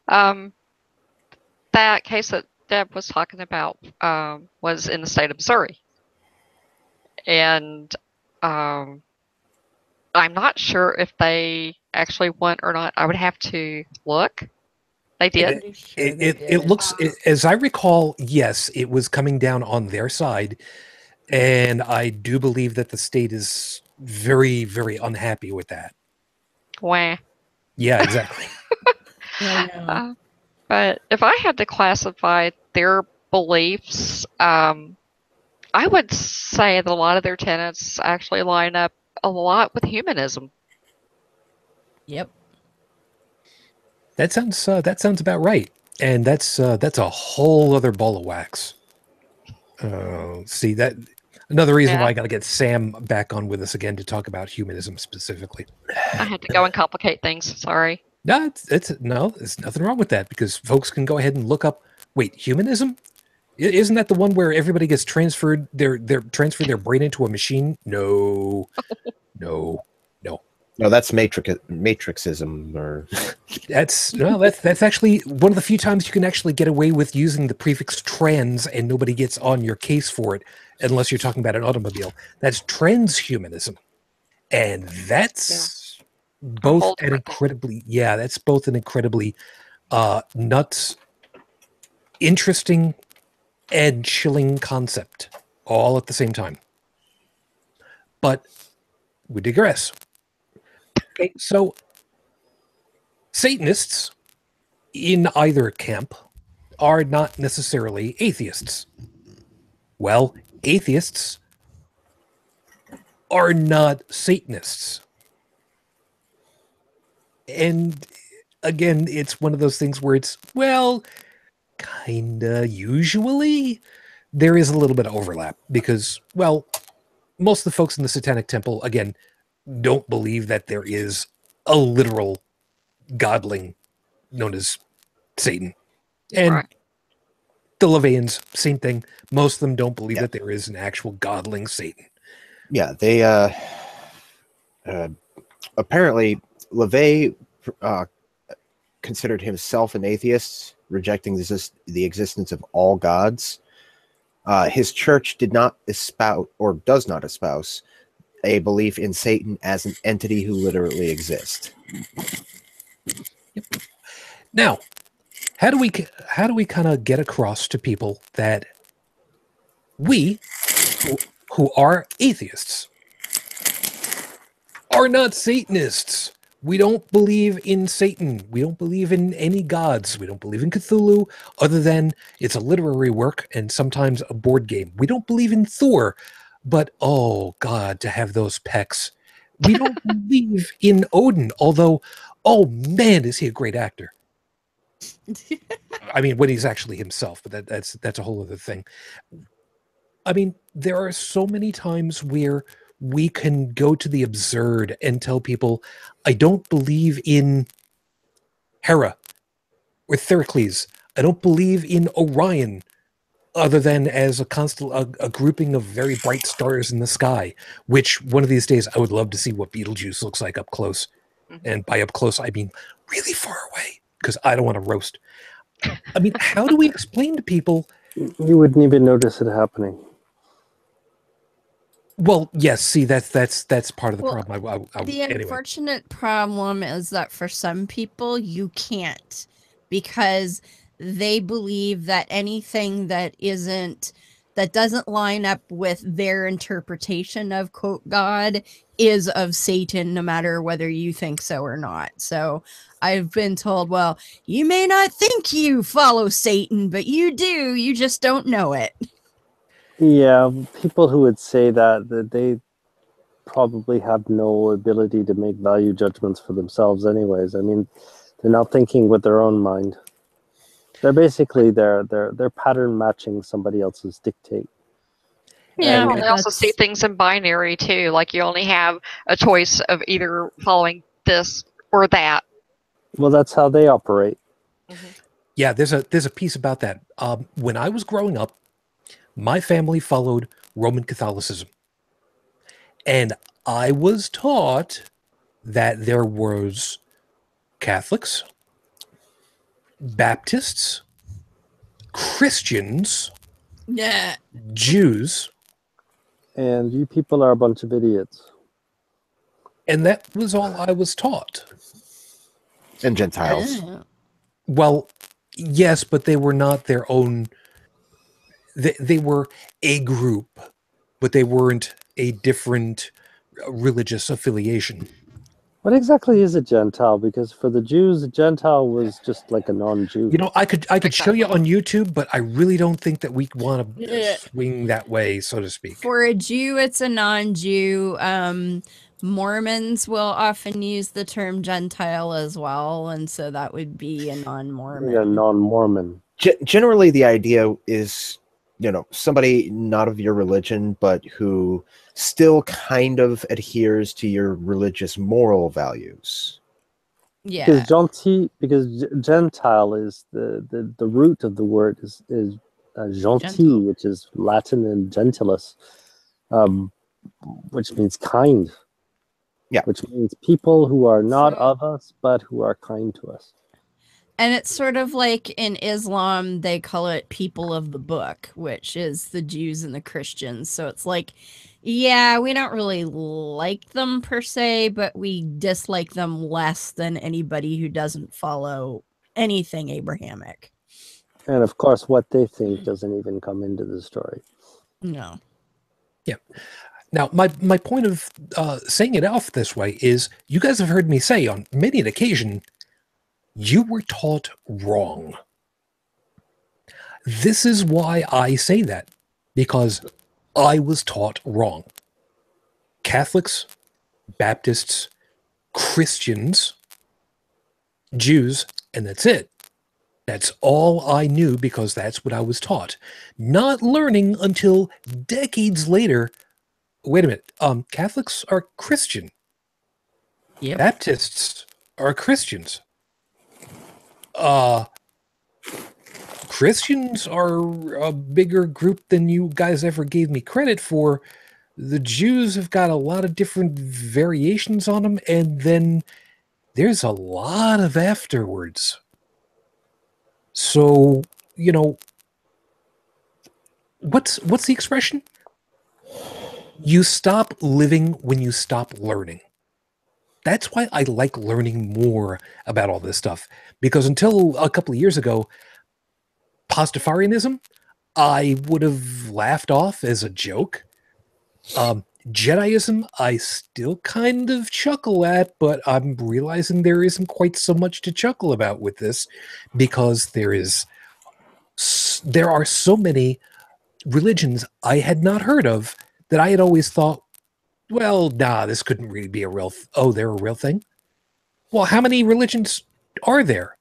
That case that Deb was talking about was in the state of Missouri. And I'm not sure if they actually won or not. I would have to look. They did. It looks, as I recall, yes, it was coming down on their side. And I do believe that the state is very, very unhappy with that. Wah. Yeah, exactly. But if I had to classify their beliefs, I would say that a lot of their tenets actually line up a lot with humanism. Yep. That sounds about right, and that's a whole other ball of wax. See that another reason why I got to get Sam back on with us again to talk about humanism specifically. I had to go and complicate things. Sorry. No, there's nothing wrong with that, because folks can go ahead and look up. Wait, humanism? Isn't that the one where everybody gets transferred their brain into a machine? No. No, that's matrixism, or that's actually one of the few times you can actually get away with using the prefix trans and nobody gets on your case for it, unless you're talking about an automobile. That's transhumanism, and that's both an incredibly nuts, interesting, and chilling concept all at the same time. But we digress. Okay, so Satanists in either camp are not necessarily atheists. Well, atheists are not Satanists. And again, it's one of those things where it's, well, kinda usually there is a little bit of overlap because, well, most of the folks in the Satanic Temple, again, don't believe that there is a literal godling known as Satan. And the LaVeyans, same thing. Most of them don't believe that there is an actual godling Satan. Yeah, they apparently LaVey considered himself an atheist, rejecting the existence of all gods. His church did not espouse, or does not espouse, a belief in Satan as an entity who literally exists. Now, how do we kind of get across to people that we, who are atheists, are not Satanists? We don't believe in Satan. We don't believe in any gods. We don't believe in Cthulhu, other than it's a literary work and sometimes a board game. We don't believe in Thor, but oh God, to have those pecs. We don't believe in Odin, although, oh man, is he a great actor. I mean, when he's actually himself, but that's a whole other thing. I mean, there are so many times where we can go to the absurd and tell people, I don't believe in Hera or Theracles. I don't believe in Orion, other than as a grouping of very bright stars in the sky, which one of these days I would love to see what Betelgeuse looks like up close. Mm-hmm. And by up close, I mean really far away, because I don't want to roast. I mean, how do we explain to people? You wouldn't even notice it happening. Well, yes. See, that's part of the problem. The unfortunate problem is that for some people you can't, because they believe that anything that doesn't line up with their interpretation of quote God is of Satan, no matter whether you think so or not. So I've been told, well, you may not think you follow Satan, but you do. You just don't know it. Yeah, people who would say that they probably have no ability to make value judgments for themselves anyways. I mean, they're not thinking with their own mind. They're basically they're pattern matching somebody else's dictate. Yeah, and they also see things in binary too. Like you only have a choice of either following this or that. Well, that's how they operate. Mm-hmm. Yeah, there's a piece about that. When I was growing up, my family followed Roman Catholicism. And I was taught that there was Catholics, Baptists, Christians, Jews. And you people are a bunch of idiots. And that was all I was taught. And Gentiles. Well, yes, but they were not their own. They were a group, but they weren't a different religious affiliation. What exactly is a Gentile? Because for the Jews, a Gentile was just like a non-Jew. You know, I could show you on YouTube, but I really don't think that we want to swing that way, so to speak. For a Jew, it's a non-Jew. Mormons will often use the term Gentile as well, and so that would be a non-Mormon. Yeah, non-Mormon. Generally, the idea is, you know, somebody not of your religion, but who still kind of adheres to your religious moral values. Yeah. Because Gentile is the root of the word is gentil, which is Latin and gentilis, which means kind. Yeah. Which means people who are not of us, but who are kind to us. And it's sort of like in Islam, they call it people of the book, which is the Jews and the Christians. So it's like, yeah, we don't really like them per se, but we dislike them less than anybody who doesn't follow anything Abrahamic. And of course, what they think doesn't even come into the story. No. Yeah. Now, my point of saying it off this way is you guys have heard me say on many an occasion, you were taught wrong. This is why I say that, because I was taught wrong. Catholics, Baptists, Christians, Jews, and that's it. That's all I knew because that's what I was taught. Not learning until decades later, wait a minute, Catholics are Christian. Yep. Baptists are Christians. Christians are a bigger group than you guys ever gave me credit for. The Jews have got a lot of different variations on them, and then there's a lot of afterwards. So, you know, what's the expression? You stop living when you stop learning. that's why I like learning more about all this stuff, because until a couple of years ago, Pastafarianism, I would have laughed off as a joke. Jediism, I still kind of chuckle at, but I'm realizing there isn't quite so much to chuckle about with this, because there are so many religions I had not heard of that I had always thought, well, nah, this couldn't really be a real they're a real thing? Well, how many religions are there?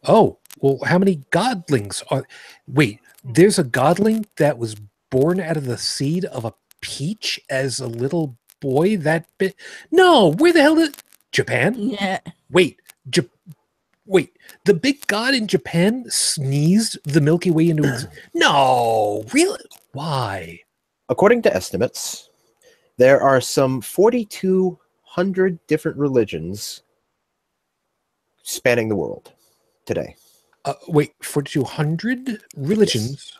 Oh, well, how many godlings are... Wait, there's a godling that was born out of the seed of a peach as a little boy that bit? No, where the hell did... Japan? Yeah. Wait, wait, the big god in Japan sneezed the Milky Way into its... No, really? Why? According to estimates, there are some 4,200 different religions spanning the world today. Wait, 4,200 religions?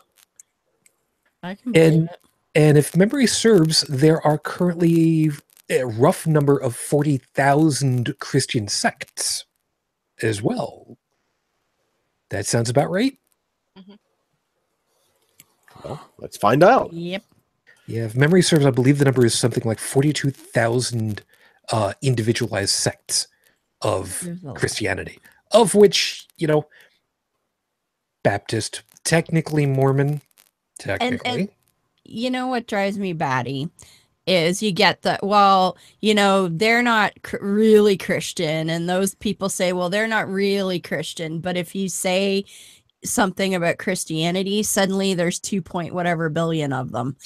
I can believe it. And if memory serves, there are currently a rough number of 40,000 Christian sects as well. That sounds about right? Well, let's find out. Yep. Yeah, if memory serves, I believe the number is something like 42,000 individualized sects of Christianity, of which, Baptist, technically Mormon, technically. And you know what drives me batty is you get the, well, they're not really Christian, and those people say, well, they're not really Christian, but if you say something about Christianity, suddenly there's 2 point whatever billion of them.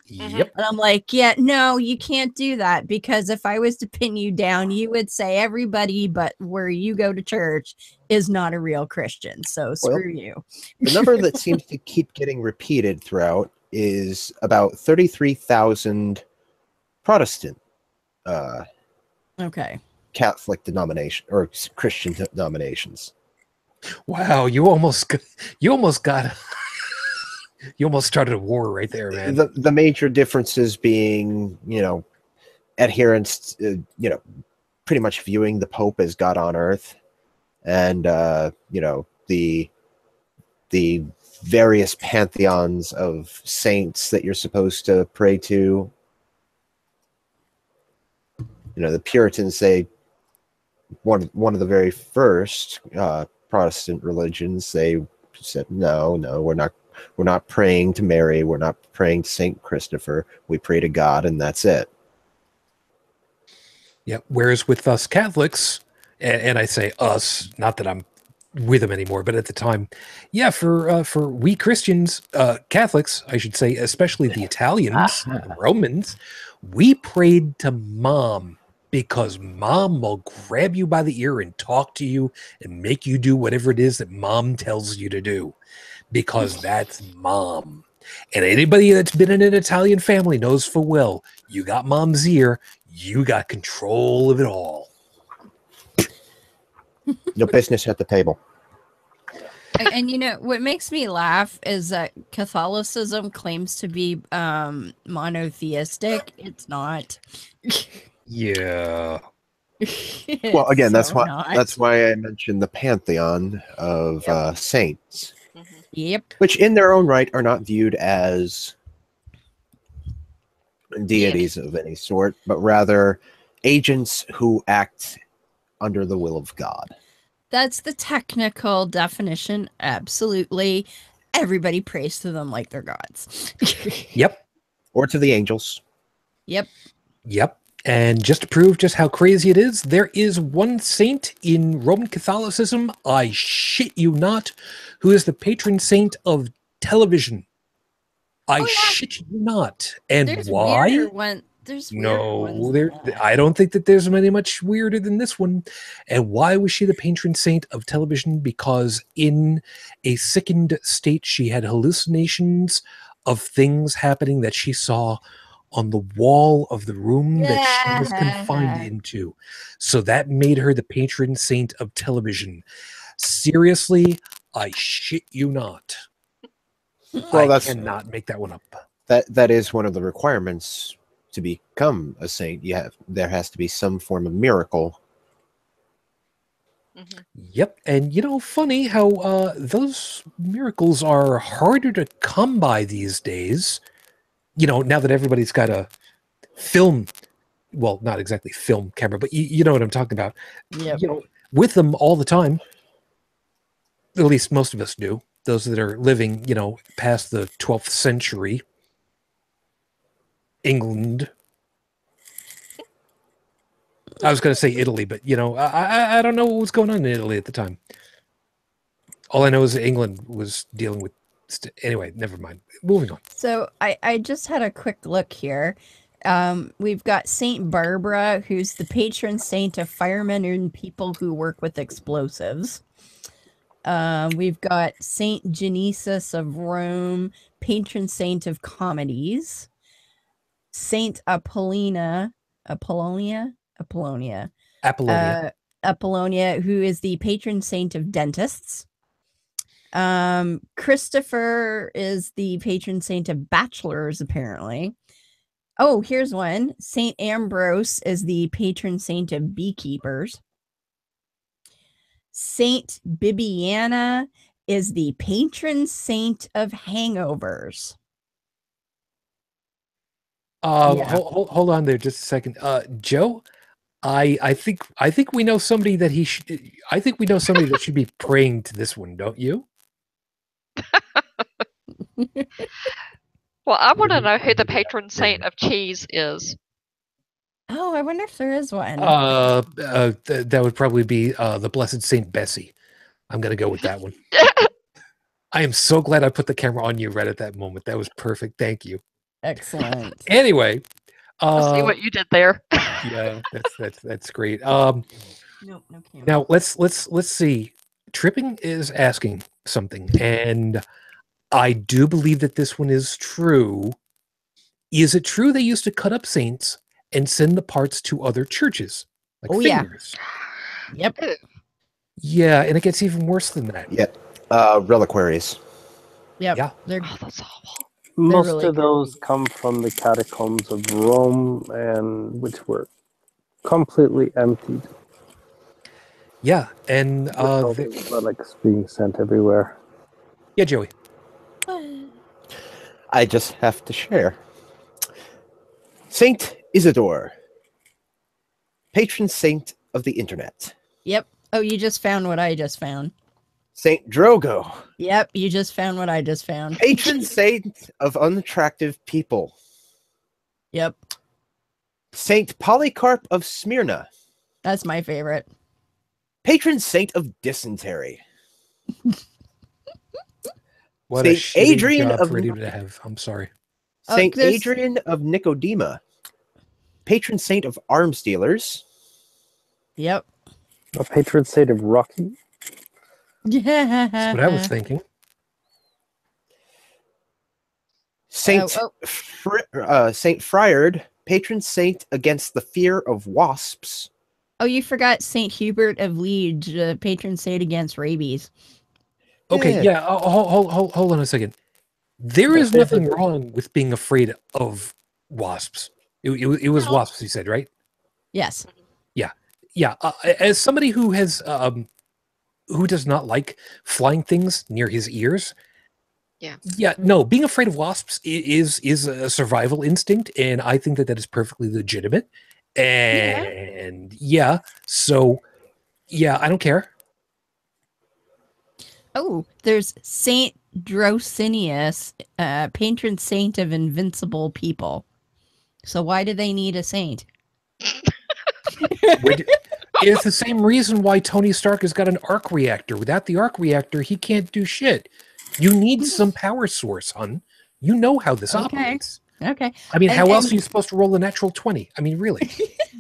Yep. And I'm like, yeah, no, you can't do that, because if I was to pin you down, you would say everybody but where you go to church is not a real Christian. So screw you. The number that seems to keep getting repeated throughout is about 33,000 Protestant Catholic denomination or Christian denominations. Wow, you almost got you almost started a war right there, man. The major differences being, adherence, pretty much viewing the Pope as God on earth, and the various pantheons of saints that you're supposed to pray to. The Puritans say one of the very first Protestant religions, they said, no, we're not praying to Mary, we're not praying to Saint Christopher, we pray to God, and that's it. Yeah, whereas with us Catholics, and I say us, not that I'm with them anymore, but at the time, yeah, for we Christians, Catholics, I should say, especially the Italians, the Romans, we prayed to Mom, because Mom will grab you by the ear and talk to you and make you do whatever it is that Mom tells you to do, because that's Mom. And anybody that's been in an Italian family knows full well, you got Mom's ear, you got control of it all. No business at the table. And what makes me laugh is that Catholicism claims to be monotheistic. It's not. Yeah. Well, again, that's not. why I mentioned the pantheon of saints. Yep. Which in their own right are not viewed as deities of any sort, but rather agents who act under the will of God. That's the technical definition. Absolutely. Everybody prays to them like they're gods. Yep. Or to the angels. Yep. And just to prove just how crazy it is, there is one saint in Roman Catholicism, I shit you not, who is the patron saint of television. I shit you not. And there's why? There's ones I don't think that there's many much weirder than this one. And why was she the patron saint of television? Because in a sickened state, she had hallucinations of things happening that she saw on the wall of the room that she was confined into. So that made her the patron saint of television. Seriously, I shit you not. Well, I cannot make that one up. That is one of the requirements to become a saint, there has to be some form of miracle. Mhm. Yep. And, funny how those miracles are harder to come by these days. Now that everybody's got a film, well, not exactly film camera, but you know what I'm talking about. Yep. With them all the time. At least most of us do. Those that are living, past the 12th century. England. I was going to say Italy, but, I don't know what was going on in Italy at the time. All I know is England was dealing with... Anyway, never mind. Moving on. So I just had a quick look here. We've got Saint Barbara, who's the patron saint of firemen and people who work with explosives. We've got Saint Genesis of Rome, patron saint of comedies. Saint Apollonia, Apollonia, who is the patron saint of dentists. Christopher is the patron saint of bachelors, apparently. Oh, here's one. Saint Ambrose is the patron saint of beekeepers. Saint Bibiana is the patron saint of hangovers. Hold on there just a second. Joe, I think we know somebody that that should be praying to this one, don't you? Well, I want to know who the patron saint of cheese is. Oh, I wonder if there is one. That would probably be the Blessed Saint Bessie. I'm going to go with that one. I am so glad I put the camera on you right at that moment. That was perfect. Thank you. Excellent. Anyway, I see what you did there. Yeah, that's great. Nope, no camera. Now let's see. Tripping is asking something, and I do believe that this one is true. Is it true they used to cut up saints and send the parts to other churches? Like fingers? Yeah. Yep. Yeah, and it gets even worse than that. Yeah. Reliquaries. Yep. Yeah. Oh, that's awful. Most really of those come from the catacombs of Rome, and which were completely emptied. Yeah, and With all the relics being sent everywhere. yeah, Joey. I just have to share. Saint Isidore, patron saint of the internet. Yep. Oh, you just found what I just found. Saint Drogo. Yep, you just found what I just found. Patron saint of unattractive people. Yep. Saint Polycarp of Smyrna. That's my favorite. Patron saint of dysentery. What Saint a shitty Adrian job of for radio to have. I'm sorry. Saint Adrian of Nicodema. Patron saint of arms dealers. Yep. A patron saint of Rocky. Yeah. That's what I was thinking. Saint Saint Friard, patron saint against the fear of wasps. Oh, you forgot Saint Hubert of Liege, patron saint against rabies. Okay, yeah. Hold on a second. There is nothing wrong with being afraid of wasps. It was wasps, you said, right? Yes. Yeah. As somebody who has who does not like flying things near his ears. Yeah. No, being afraid of wasps is a survival instinct, and I think that is perfectly legitimate. And so I don't care. Oh, there's Saint Drocinius, patron saint of invincible people. So why do they need a saint? It's the same reason why Tony Stark has got an arc reactor. Without the arc reactor, he can't do shit. You need some power source, hun. You know how this operates. Okay. I mean, how else are you supposed to roll a natural 20? I mean, really.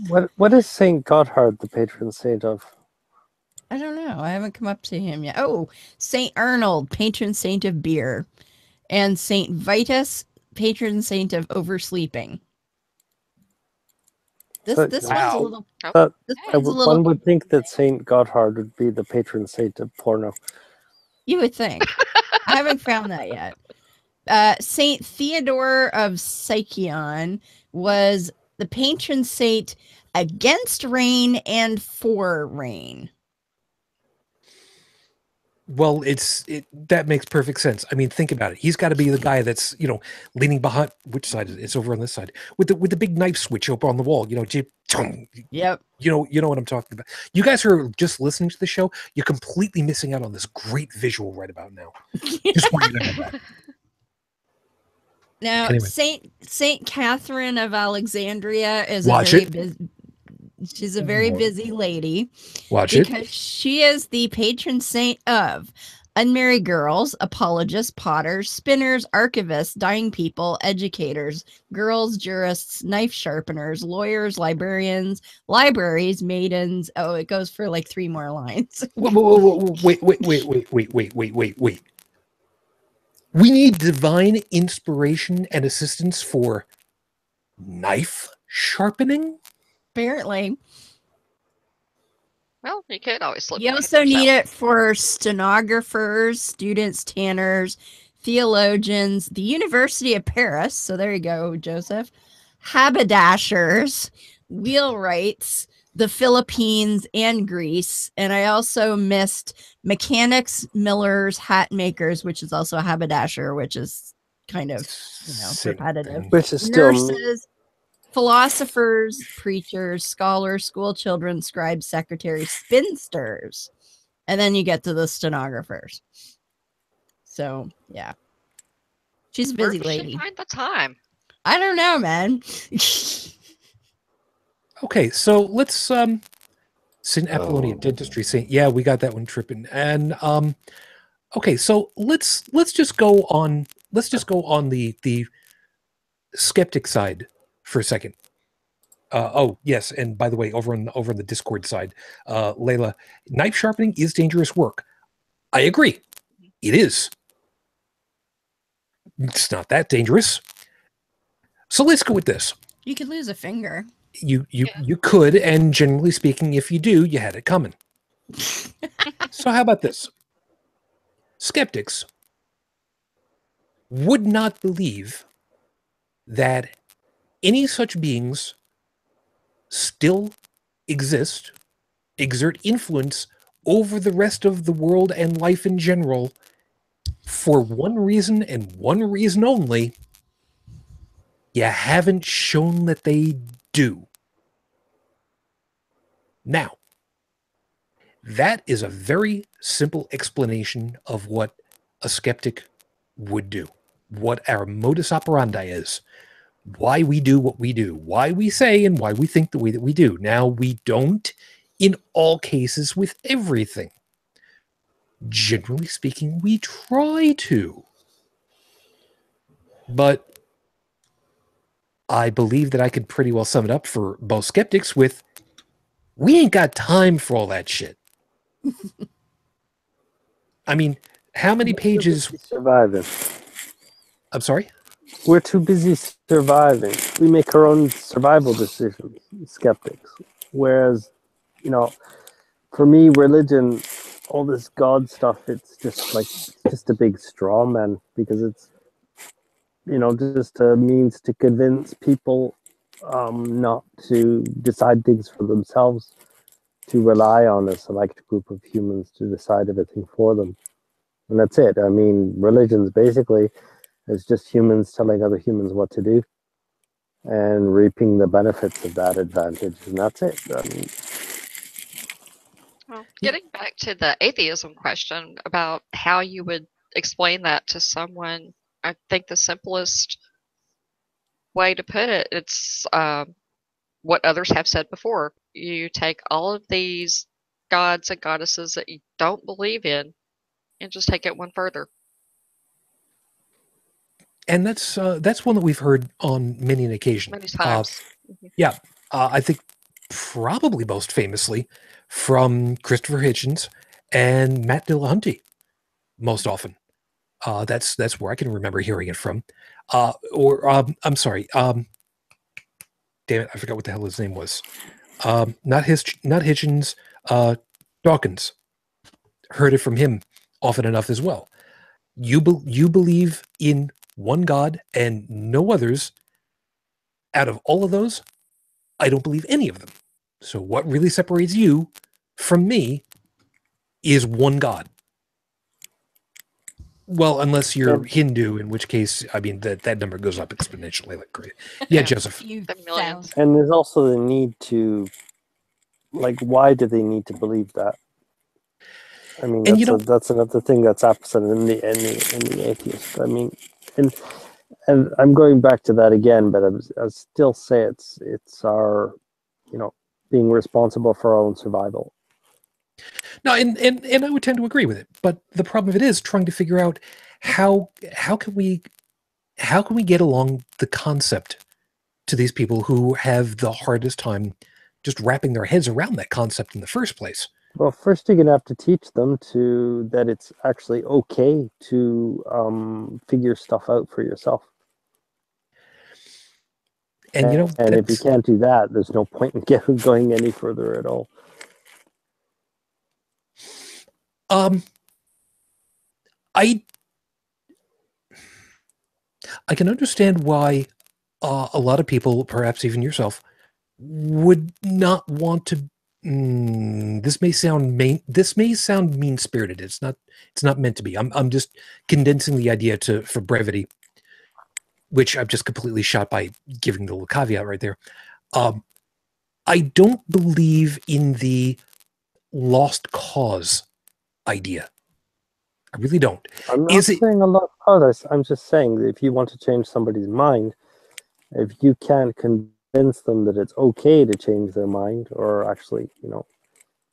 What is Saint Gotthard the patron saint of? I don't know. I haven't come up to him yet. Oh, Saint Arnold, patron saint of beer. And Saint Vitus, patron saint of oversleeping. This one's a little... One would think that Saint Gotthard would be the patron saint of porno. You would think. I haven't found that yet. Saint Theodore of Sicyon, was the patron saint against rain and for rain. Well, that makes perfect sense. I mean, think about it. He's got to be the guy that's, leaning behind. Which side is it? It's over on this side with the big knife switch over on the wall. Yep. You know what I'm talking about. You guys who are just listening to the show, you're completely missing out on this great visual right about now. Just want you to know that. Now, Anyway. Saint Catherine of Alexandria is she's a very busy lady. Because she is the patron saint of unmarried girls, apologists, potters, spinners, archivists, dying people, educators, girls, jurists, knife sharpeners, lawyers, librarians, libraries, maidens. Oh, it goes for like 3 more lines. Wait. We need divine inspiration and assistance for knife sharpening? Apparently. Well, you could always slip. You also need it for stenographers, students, tanners, theologians, the University of Paris. So there you go, Joseph. Haberdashers, wheelwrights, the Philippines, and Greece. And I also missed mechanics, millers, hat makers, which is also a haberdasher, which is kind of repetitive. Which is still nurses, philosophers, preachers, scholars, school children, scribes, secretaries, spinsters. And then you get to the stenographers. So, yeah. She's a busy lady. Where does she find the time? I don't know, man. Okay, so let's St. Apollonia Dentistry Saint. Yeah, we got that one tripping. And okay, so let's just go on the skeptic side for a second. Oh yes, and by the way, over on the Discord side, Layla, knife sharpening is dangerous work. I agree, it is. It's not that dangerous. So let's go with this. You could lose a finger. You could, and generally speaking, if you do, you had it coming. So how about this? Skeptics would not believe that any such beings still exist, exert influence over the rest of the world and life in general for one reason and one reason only. You haven't shown that they do. Now, that is a very simple explanation of what a skeptic would do, what our modus operandi is, why we do what we do, why we say and why we think the way that we do. Now, we don't in all cases with everything. Generally speaking, we try to. But I believe that I could pretty well sum it up for both skeptics with, we ain't got time for all that shit. I mean, how many pages... Surviving. I'm sorry? We're too busy surviving. We make our own survival decisions, skeptics. Whereas, for me, religion, all this God stuff, it's just a big straw man, because it's, just a means to convince people not to decide things for themselves, to rely on a select group of humans to decide everything for them. And that's it. I mean, religion's basically is just humans telling other humans what to do and reaping the benefits of that advantage. And that's it. I mean, well, getting back to the atheism question about how you would explain that to someone, I think the simplest way to put it, it's what others have said before. You take all of these gods and goddesses that you don't believe in and just take it one further. And that's one that we've heard on many an occasion. Many times. Yeah. I think probably most famously from Christopher Hitchens and Matt Dillahunty most often. That's where I can remember hearing it from. I'm sorry. Damn it, I forgot what the hell his name was. Not Hitchens. Dawkins. Heard it from him often enough as well. You believe in one God and no others. out of all of those, I don't believe any of them. So what really separates you from me is one God. Well, unless you're Hindu, in which case, I mean, that number goes up exponentially like crazy. Yeah, Joseph. The millions. And there's also the need to, like, why do they need to believe that? I mean, that's another thing that's absent in the atheist. I mean, and I'm going back to that again, but I still say it's our, being responsible for our own survival. No, and I would tend to agree with it. But the problem of it is trying to figure out how can we get along the concept to these people who have the hardest time just wrapping their heads around that concept in the first place. Well, first you're going to have to teach them that it's actually okay to figure stuff out for yourself. And if you can't do that, there's no point in going any further at all. I can understand why a lot of people, perhaps even yourself, would not want to. This may sound mean-spirited. It's not meant to be. I'm just condensing the idea for brevity, which I've just completely shot by giving the little caveat right there. I don't believe in the lost cause idea. I really don't. I'm not saying a lost cause. I'm just saying that if you want to change somebody's mind, if you can't convince them that it's okay to change their mind or actually,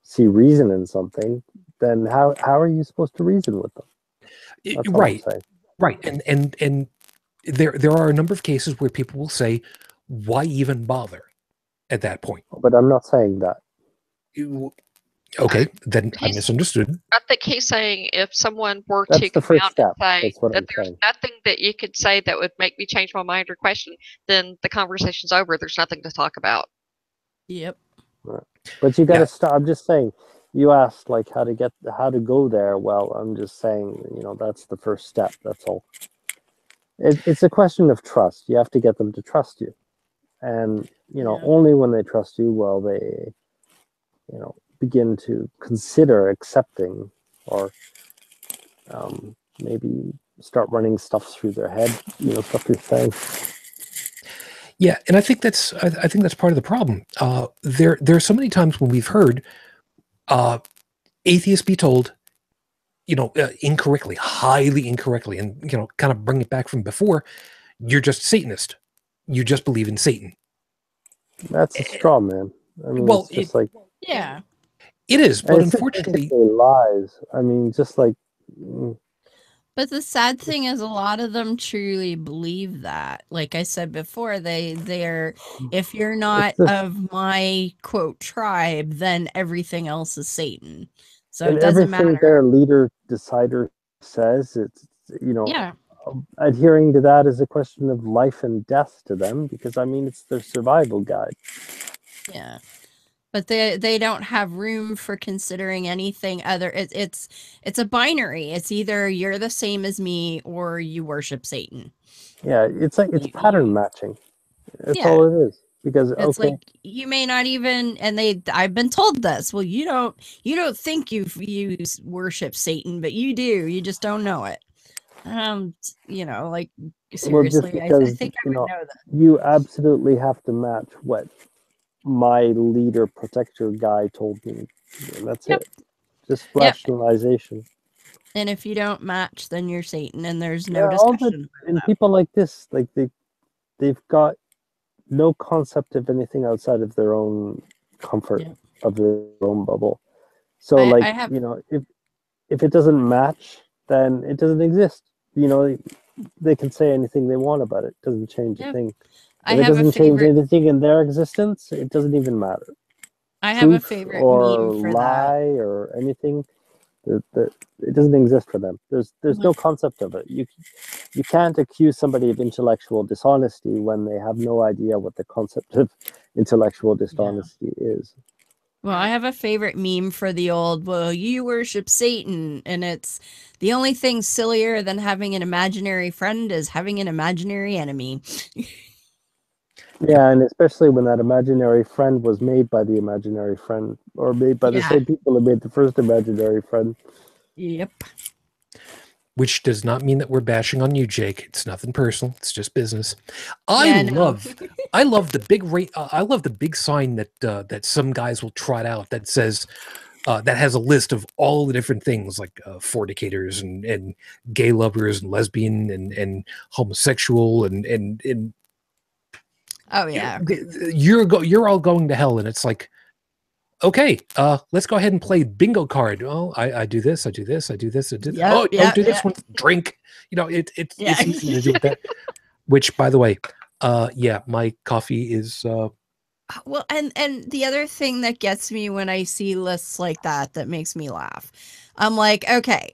see reason in something, then how are you supposed to reason with them? That's right. Right. And there are a number of cases where people will say, why even bother at that point? But I'm not saying that. Okay, then I misunderstood. I think he's saying if someone were to come out and say that there's nothing that you could say that would make me change my mind or question, then the conversation's over. There's nothing to talk about. Yep. Right. But you got to start. I'm just saying. You asked like how to go there. Well, I'm just saying. That's the first step. That's all. It's a question of trust. You have to get them to trust you, and only when they trust you will they, begin to consider accepting or maybe start running stuff through their head, stuff you're saying. Yeah, and I think that's part of the problem. There are so many times when we've heard atheists be told, incorrectly, highly incorrectly, and kind of bring it back from before, you're just Satanist. You just believe in Satan. That's a straw man. I mean, it's just like it is, but unfortunately, lies. I mean, just like. But the sad thing is, a lot of them truly believe that. Like I said before, they're if you're not of my quote tribe, then everything else is Satan. So it doesn't matter. Everything their leader decider says, it's adhering to that is a question of life and death to them, because I mean it's their survival guide. Yeah. But they don't have room for considering anything other. It's a binary. It's either you're the same as me or you worship Satan. Yeah, it's pattern matching. That's all it is. Because it's like you may not even, and I've been told this. Well, you don't think you worship Satan, but you do. You just don't know it. Like seriously, because, I think I would know that. You absolutely have to match what my leader protector guy told me. And that's it. Just rationalization. And if you don't match, then you're Satan, and there's no discussion. And people like this, like they've got no concept of anything outside of their own comfort of their own bubble. So if it doesn't match, then it doesn't exist. They can say anything they want about it. It doesn't change a thing. If it doesn't change anything in their existence, it doesn't even matter. I have a favorite meme for lie that. or anything. It doesn't exist for them. There's no concept of it. You can't accuse somebody of intellectual dishonesty when they have no idea what the concept of intellectual dishonesty is. Well, I have a favorite meme for the old, well, you worship Satan, and it's the only thing sillier than having an imaginary friend is having an imaginary enemy. Yeah, and especially when that imaginary friend was made by the imaginary friend, or made by the Yeah. same people who made the first imaginary friend. Yep. Which does not mean that we're bashing on you, Jake. It's nothing personal. It's just business. I Yeah, no. love the big I love the big sign that that some guys will trot out that says that has a list of all the different things like fornicators and gay lovers and lesbian and homosexual and Oh yeah. you're all going to hell, and it's like, okay, let's go ahead and play bingo card. Oh, I do this, I do this, I do this, I do this. Yep, Oh, yep, do this yep. one. Drink. You know, it's Yeah. easy to do with that. Which, by the way, yeah, my coffee is. Well, and the other thing that gets me when I see lists like that makes me laugh, I'm like, okay,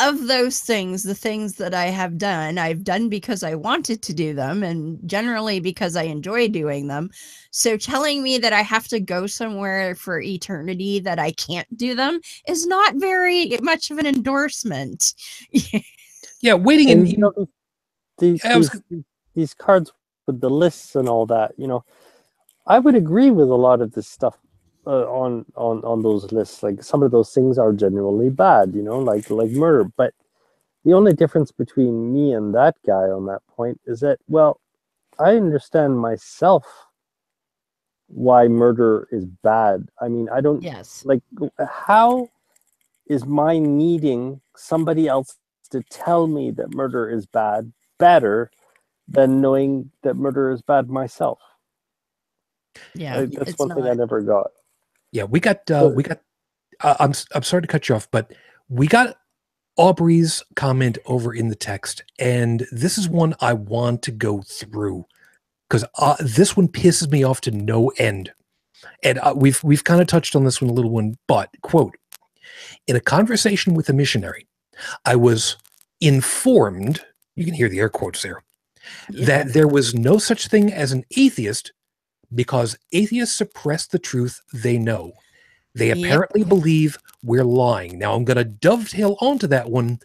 of those things, the things that I have done, I've done because I wanted to do them, and generally because I enjoy doing them. So telling me that I have to go somewhere for eternity that I can't do them is not very much of an endorsement. Yeah, waiting And in. you know, these cards with the lists and all that, you know, I would agree with a lot of this stuff on those lists. Like some of those things are genuinely bad, you know, like murder. But the only difference between me and that guy on that point is that, well, I understand myself why murder is bad. I mean, I don't Yes. like, how is my needing somebody else to tell me that murder is bad better than knowing that murder is bad myself? Yeah, That's it's one thing I never got. Yeah, we got. I'm sorry to cut you off, but we got Aubrey's comment over in the text, and this is one I want to go through because this one pisses me off to no end. And we've kind of touched on this one a little one, but quote, in a conversation with a missionary, I was informed, you can hear the air quotes there, that there was no such thing as an atheist because atheists suppress the truth they know. They apparently believe we're lying. Now I'm going to dovetail onto that one.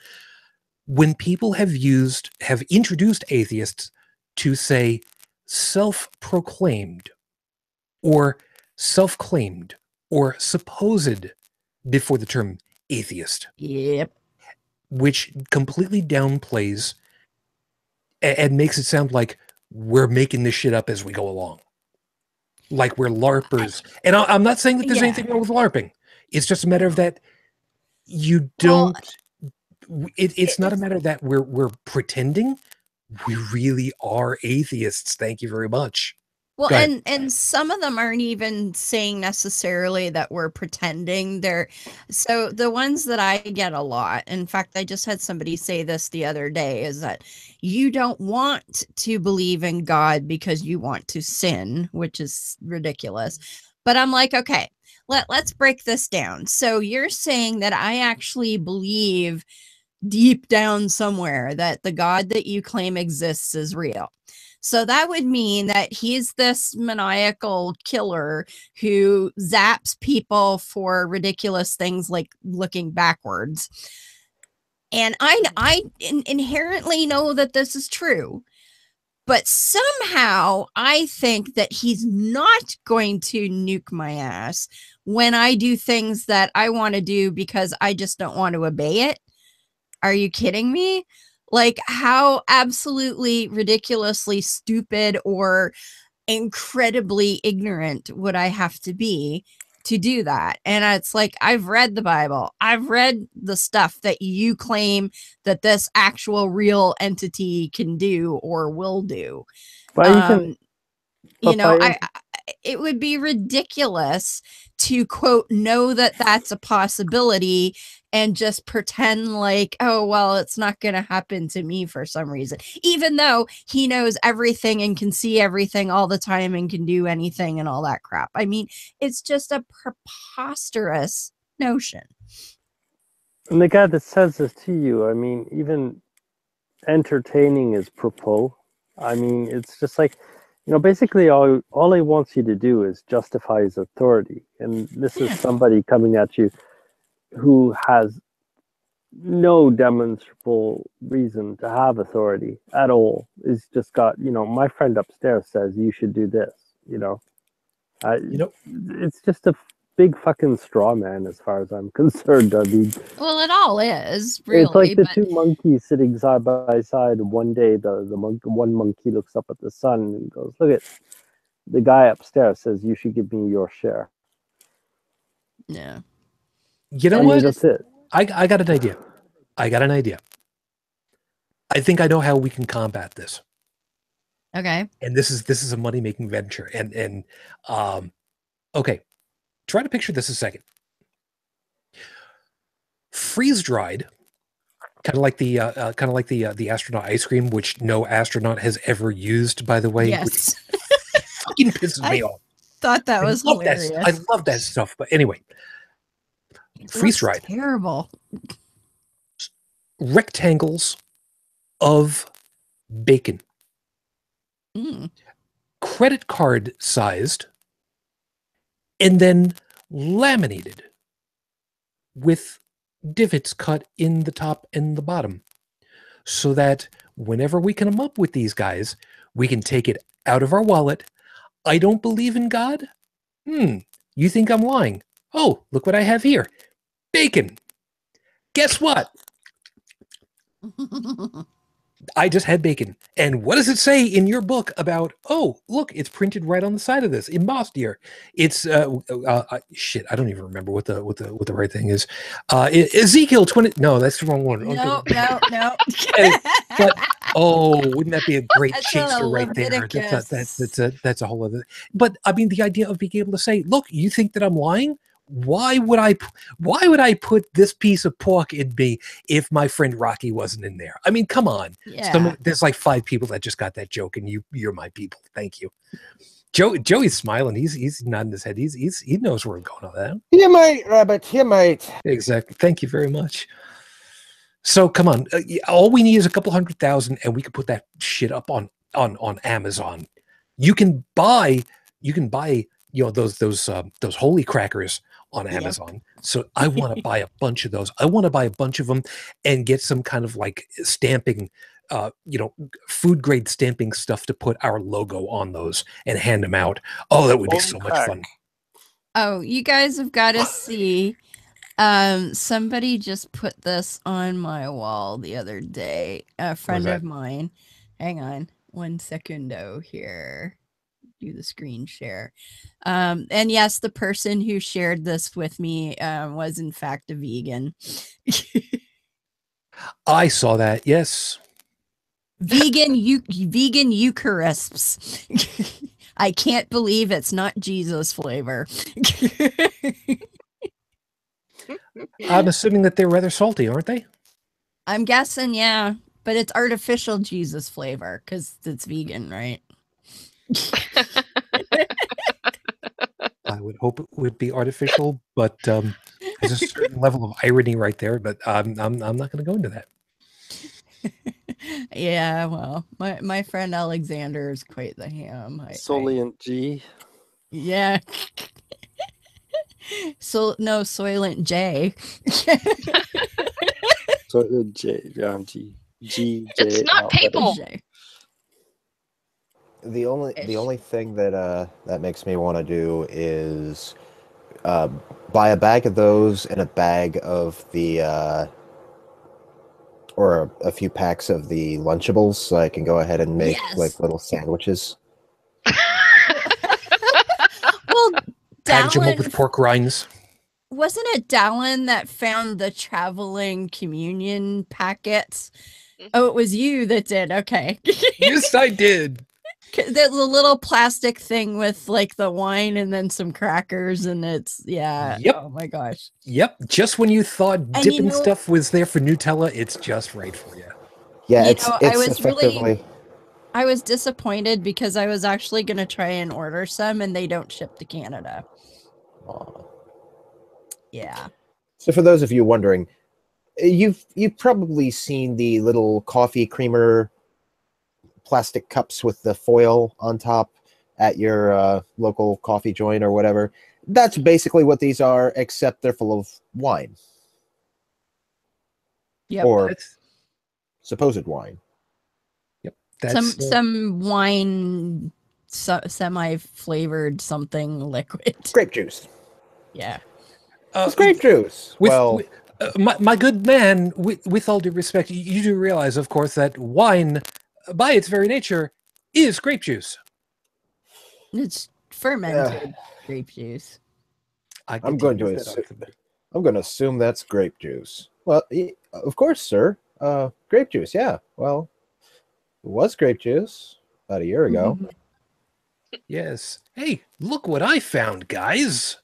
When people have introduced atheists to say self-proclaimed or self-claimed or supposed before the term atheist. Yep. Which completely downplays and makes it sound like we're making this shit up as we go along. Like we're LARPers. And I'm not saying that there's anything wrong with LARPing. It's just a matter of that you don't... It's not a matter that we're pretending. We really are atheists. Thank you very much. Well, and some of them aren't even saying necessarily that we're pretending. So the ones that I get a lot, in fact, I just had somebody say this the other day, is that you don't want to believe in God because you want to sin, which is ridiculous. But I'm like, okay, let's break this down. So you're saying that I actually believe deep down somewhere that the God that you claim exists is real. So that would mean that he's this maniacal killer who zaps people for ridiculous things like looking backwards. And I inherently know that this is true. But somehow I think that he's not going to nuke my ass when I do things that I want to do because I just don't want to obey it. Are you kidding me? Like, how absolutely ridiculously stupid or incredibly ignorant would I have to be to do that? And it's like, I've read the Bible. I've read the stuff that you claim that this actual real entity can do or will do. It would be ridiculous to quote know that that's a possibility and just pretend like, oh well, it's not going to happen to me for some reason, even though he knows everything and can see everything all the time and can do anything and all that crap. I mean, it's just a preposterous notion. And the guy that says this to you, I mean, even entertaining is propos. I mean, it's just like, you know, basically all he wants you to do is justify his authority. And this is somebody coming at you who has no demonstrable reason to have authority at all. It's just got, my friend upstairs says you should do this, it's just a big fucking straw man as far as I'm concerned. I mean, well, it all is really. It's like the two monkeys sitting side by side. And one day, one monkey looks up at the sun and goes, "Look at the guy upstairs says you should give me your share." Yeah. You know what? That's it. I got an idea. I think I know how we can combat this. Okay. And this is a money making venture. And okay, try to picture this a second. Freeze dried, kind of like the astronaut ice cream, which no astronaut has ever used, by the way. Yes. Which fucking pisses me off. Thought that was hilarious. I love that stuff. But anyway, freeze dried. Terrible. Rectangles of bacon. Credit card sized, and then laminated with divots cut in the top and the bottom, so that whenever we come up with these guys, we can take it out of our wallet. I don't believe in God. You think I'm lying? Oh, look what I have here. Bacon. Guess what? I just had bacon. And what does it say in your book about, oh, look, it's printed right on the side of this, embossed here. It's, shit, I don't even remember what the right thing is. Ezekiel 20, no, that's the wrong one. No. But, oh, wouldn't that be a great That's chaser right there? That's a whole other, but I mean, the idea of being able to say, look, you think that I'm lying? Why would I put this piece of pork in me if my friend Rocky wasn't in there? I mean, come on. Yeah. There's like 5 people that just got that joke, and you're my people. Thank you. Joey's smiling. He's nodding his head. He knows where I'm going on that. You might, Rabbit. You might. Exactly. Thank you very much. So come on. All we need is a couple 100,000, and we can put that shit up on Amazon. You can buy those holy crackers on Amazon. So I want to buy a bunch of those. I want to buy a bunch of them and get some kind of like stamping, food grade stamping stuff to put our logo on those and hand them out. Oh, that would be so much fun. Oh, you guys have got to see. Somebody just put this on my wall the other day. A friend of mine. Hang on 1 secundo here. Do the screen share. And yes, the person who shared this with me was in fact a vegan. I saw that. Yes. Vegan Eucharisps. I can't believe it's not Jesus flavor. I'm assuming that they're rather salty, aren't they? I'm guessing, yeah. But it's artificial Jesus flavor because it's vegan, right? I would hope it would be artificial, but there's a certain level of irony right there. But I'm not going to go into that. Yeah, well, my friend Alexander is quite the ham. Soylent G. Yeah. Soylent J. Soylent J. G. G. It's not people. J. The only thing that makes me want to do is buy a bag of those and a bag of the or a few packs of the Lunchables, so I can go ahead and make like little sandwiches. Well, package them up with pork rinds. Wasn't it Dalan that found the traveling communion packets? Oh, it was you that did. Okay. Yes, I did. There's a little plastic thing with like the wine and then some crackers, and it's Yep. Oh my gosh. Yep. Just when you thought dipping stuff was there for Nutella, it's just right for you. Yeah, it's I was disappointed because I was actually going to try and order some, and they don't ship to Canada. Yeah. So for those of you wondering, you've probably seen the little coffee creamer plastic cups with the foil on top at your local coffee joint or whatever. That's basically what these are, except they're full of wine. Yep. or supposed wine. Yep. That's Some wine, semi-flavored something liquid. Grape juice. Yeah. It's grape juice. My good man, with all due respect, you do realize, of course, that wine, by its very nature, is grape juice. It's fermented grape juice. I'm going to assume that's grape juice. Well, of course, sir. Grape juice. Yeah. Well, it was grape juice about a year ago. Yes. Hey, look what I found, guys.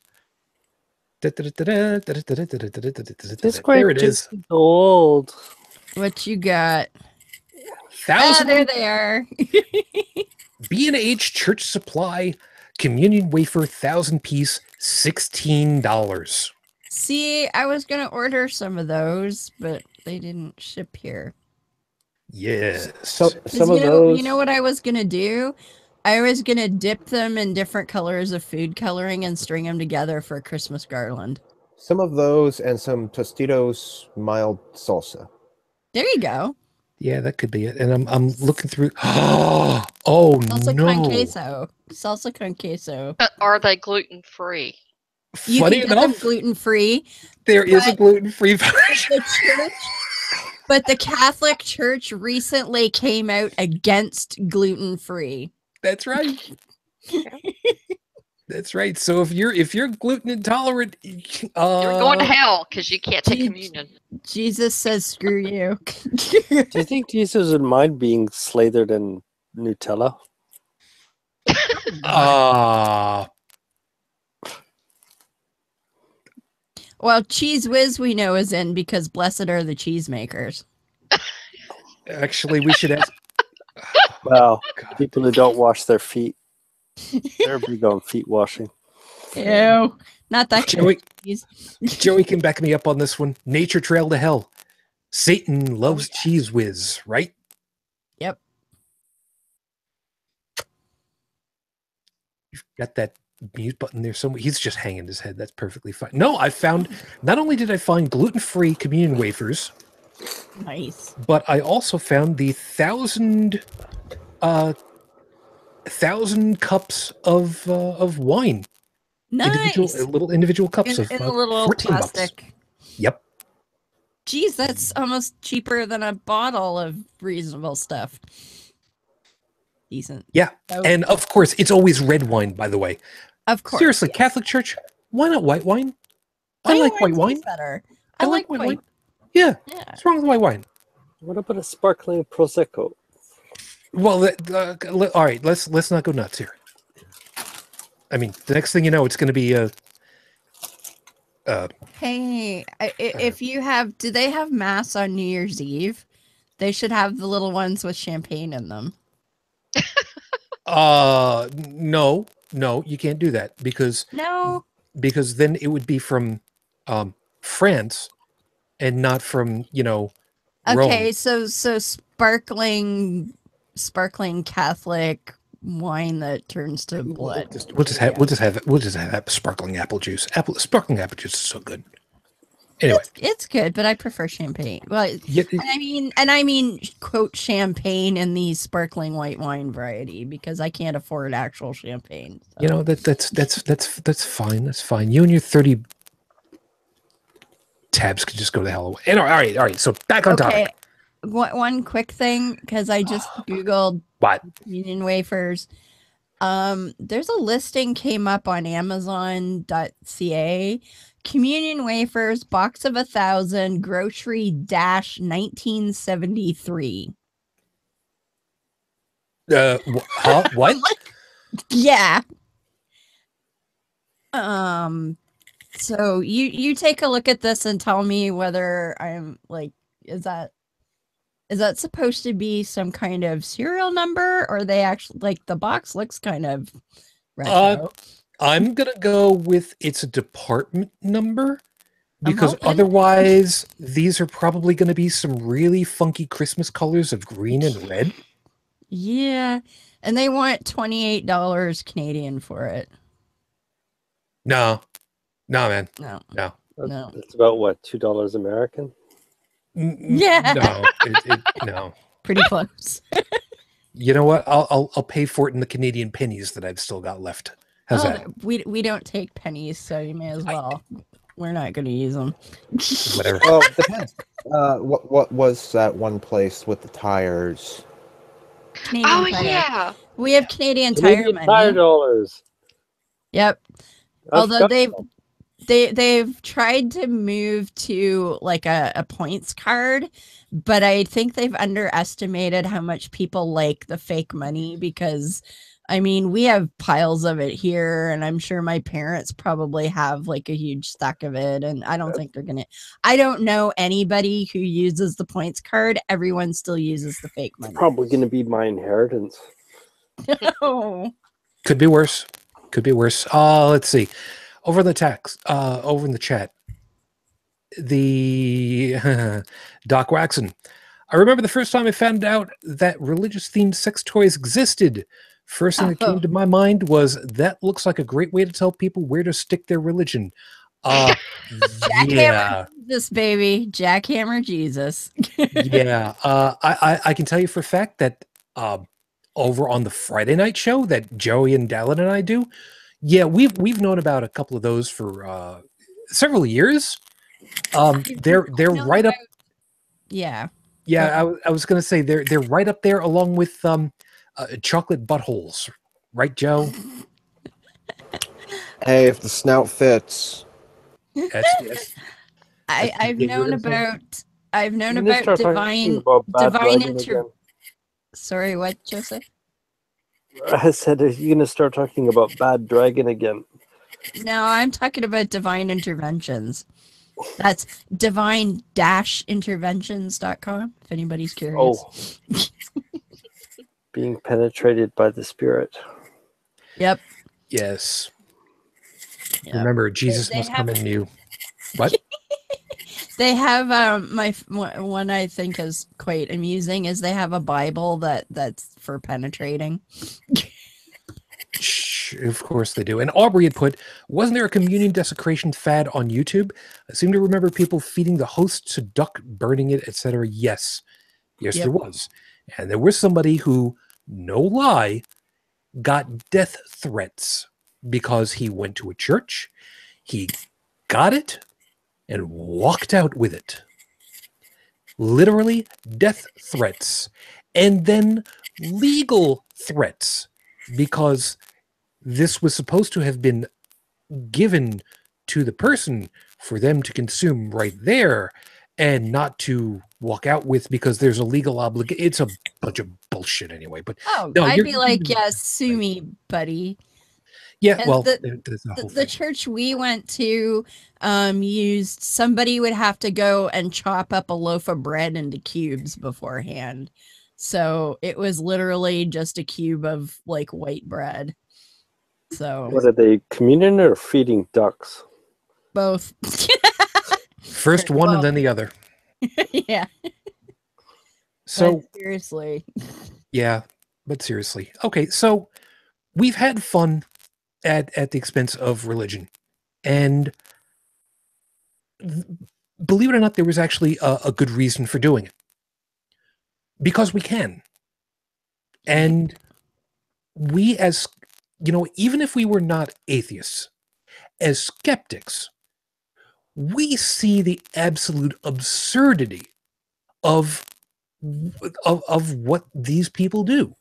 This There grape it juice is. is old. What you got? 1,000 there they are. B&H Church Supply Communion Wafer 1,000 piece, $16. See, I was gonna order some of those, but they didn't ship here. Yes. So some of those. You know what I was gonna do? I was gonna dip them in different colors of food coloring and string them together for a Christmas garland. Some of those and some Tostitos mild salsa. There you go. Yeah, that could be it. And I'm looking through. Oh Salsa no! con queso. Salsa con queso. Are they gluten free? You Funny can get them enough, gluten free. there is a gluten-free version. But the Catholic Church recently came out against gluten free. That's right. That's right. So if you're gluten intolerant, You're going to hell because you can't take communion. Jesus says, "Screw you." Do you think Jesus would mind being slathered in Nutella? Well, Cheese Whiz we know is in because blessed are the cheesemakers. Actually, we should ask. Well, people who don't wash their feet. They're big on feet washing. Ew. Not that Joey, cheese. Joey can back me up on this one. Nature Trail to Hell. Satan loves Cheese Whiz, right? Yep. You've got that mute button there somewhere. He's just hanging his head. That's perfectly fine. No, I found, not only did I find gluten-free communion wafers, Nice. but I also found the 1,000 cups of wine. Nice. Little individual cups in a of little 14 plastic. bucks. Yep. Geez, that's almost cheaper than a bottle of reasonable stuff. Decent. Yeah. And of course, it's always red wine, by the way. Of course. Seriously, yes. Catholic Church, why not white wine? I like white wine. Better. I like white wine. Yeah. What's wrong with white wine? What about a sparkling Prosecco? Well, all right, let's not go nuts here. I mean, the next thing you know, it's going to be hey, if you have, do they have mass on New Year's Eve? They should have the little ones with champagne in them. No, you can't do that because then it would be from France and not from Rome. Okay, so sparkling Catholic wine that turns to blood. We'll just have sparkling apple juice. Sparkling apple juice is so good. Anyway, it's good, but I prefer champagne. Well, I mean, quote champagne in the sparkling white wine variety because I can't afford actual champagne. So. That's fine. That's fine. You and your 30 tabs could just go to hell away. And all right. So back on topic. One quick thing, because I just Googled communion wafers. There's a listing came up on Amazon.ca. Communion wafers, box of 1,000, grocery dash 1973. What? Yeah. So you take a look at this and tell me whether I'm like, is that supposed to be some kind of serial number, or they actually, like, the box looks kind of retro? I'm gonna go with it's a department number because otherwise these are probably going to be some really funky Christmas colors of green and red. Yeah, and they want $28 Canadian for it. No, man. No. That's about what, $2 American? Yeah. No. Pretty close. You know what? I'll pay for it in the Canadian pennies that I've still got left. How's that? We don't take pennies, so you may as well. We're not going to use them. Whatever. Well, it depends. What was that one place with the tires? Canadian Tire. Yeah. We have Canadian Canadian Tire Tire money. dollars. Yep. I Although forgot they've tried to move to like a points card, but I think they've underestimated how much people like the fake money, because I mean, we have piles of it here, and I'm sure my parents probably have like a huge stack of it, and I don't think they're gonna. I don't know anybody who uses the points card. Everyone still uses the fake money. probably going to be my inheritance. Oh. Could be worse. Could be worse. Let's see. Over in the chat, the Doc Waxon. I remember the first time I found out that religious-themed sex toys existed. First thing that came to my mind was, that looks like a great way to tell people where to stick their religion. Yeah. Jackhammer Jesus, baby. Jackhammer Jesus. Yeah. I can tell you for a fact that over on the Friday night show that Joey and Dalan and I do, yeah, we've known about a couple of those for several years. They're right up. Yeah. Yeah, I was gonna say they're right up there along with chocolate buttholes, right, Joe? Hey, if the snout fits. Yes. I've known about Start talking divine about Bad divine Dragon again. Sorry, what, Joseph? I said, are you going to start talking about Bad Dragon again? No, I'm talking about divine interventions. That's divine-interventions.com, if anybody's curious. Oh. Being penetrated by the Spirit. Yep. Yes. Yep. Remember, Jesus must come in you. What? They have one I think is quite amusing is they have a Bible that's for penetrating. Of course they do. And Aubrey had put, wasn't there a communion desecration fad on YouTube? I seem to remember people feeding the host to duck, burning it, etc. Yes. Yes, Yep. there was. And there was somebody who, no lie, got death threats because he went to a church, he got it, and walked out with it. Literally death threats. And then legal threats, because this was supposed to have been given to the person for them to consume right there and not to walk out with because there's a legal obligation. It's a bunch of bullshit anyway. But no, I'd be like, yeah, sue me, buddy. Yeah, And well, the church we went to used, somebody would have to go and chop up a loaf of bread into cubes beforehand. So it was literally just a cube of like white bread. So what are they, communion or feeding ducks? Both. First one and then the other. Yeah. So but seriously. Yeah, but seriously. Okay, so we've had fun at the expense of religion. And believe it or not, there was actually a good reason for doing it. Because we can. And we, as, even if we were not atheists, as skeptics, we see the absolute absurdity of what these people do,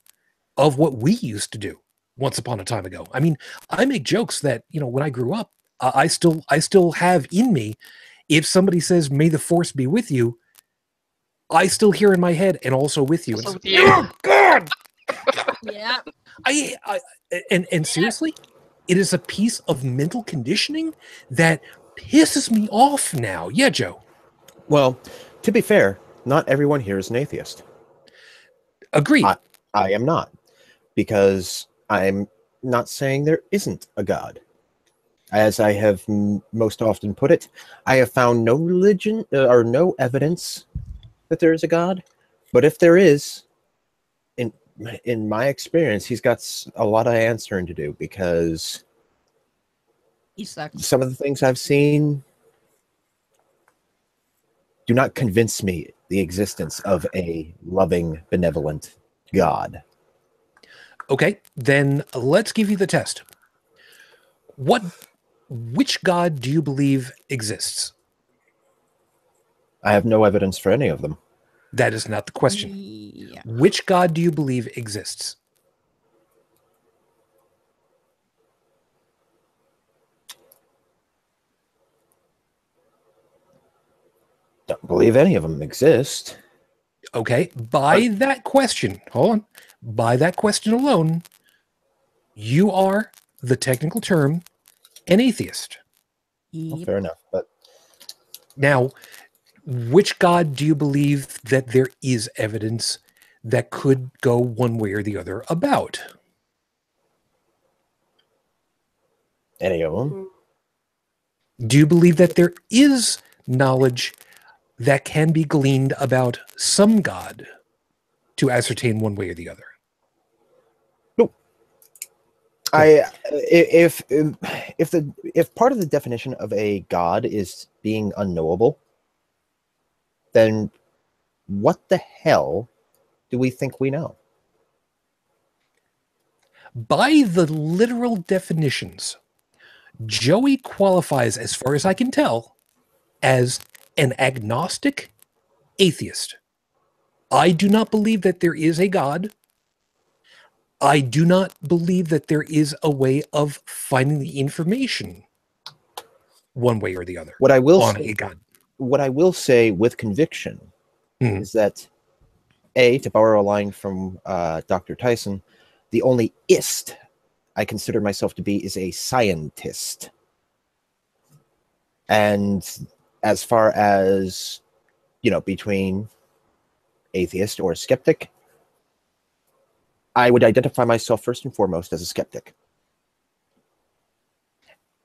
of what we used to do once upon a time ago. I mean, I make jokes that, when I grew up, I still have in me, if somebody says, "May the force be with you," I still hear in my head, "and also with you." Also with It's, you. oh God! Yeah. And seriously, it is a piece of mental conditioning that pisses me off now. Yeah, Joe. Well, to be fair, not everyone here is an atheist. Agreed. I am not, because I'm not saying there isn't a God. As I have most often put it, I have found no religion or no evidence that there is a God. But if there is, in my experience, he's got a lot of answering to do, because He sucks. some of the things I've seen Do not convince me the existence of a loving, benevolent God. Okay, then let's give you the test. Which God do you believe exists? I have no evidence for any of them. That is not the question. Yeah. Which God do you believe exists? Don't believe any of them exist. Okay, by that question, hold on. By that question alone, you are, the technical term, an atheist. Well, Yep. fair enough, but Now, which God do you believe that there is evidence that could go one way or the other about? any of them? Do you believe that there is knowledge that can be gleaned about some God to ascertain one way or the other? No. If part of the definition of a God is being unknowable, then what the hell do we think we know? By the literal definitions, Joey qualifies, as far as I can tell, as an agnostic atheist. I do not believe that there is a God. I do not believe that there is a way of finding the information one way or the other What I will on say, a God. what I will say with conviction is that, to borrow a line from Dr. Tyson, the only ist I consider myself to be is a scientist. And as far as, between atheist or skeptic, I would identify myself first and foremost as a skeptic.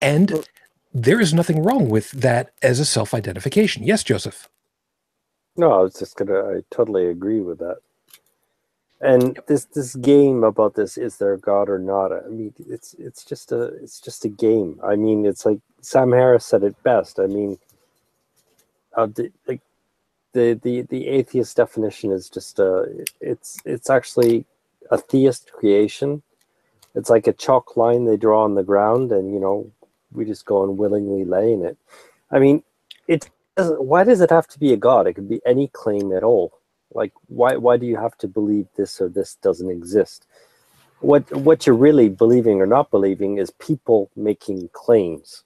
And there is nothing wrong with that as a self-identification. Yes, Joseph? No, I was just I totally agree with that. And this game about this, is there a God or not? I mean, it's just a game. I mean, it's like Sam Harris said it best. I mean, the atheist definition is just it's actually a theist creation. It's like a chalk line they draw on the ground, and we just go and willingly lay in it. I mean, why does it have to be a God? It could be any claim at all. Like, why do you have to believe this or this doesn't exist? What you're really believing or not believing is people making claims.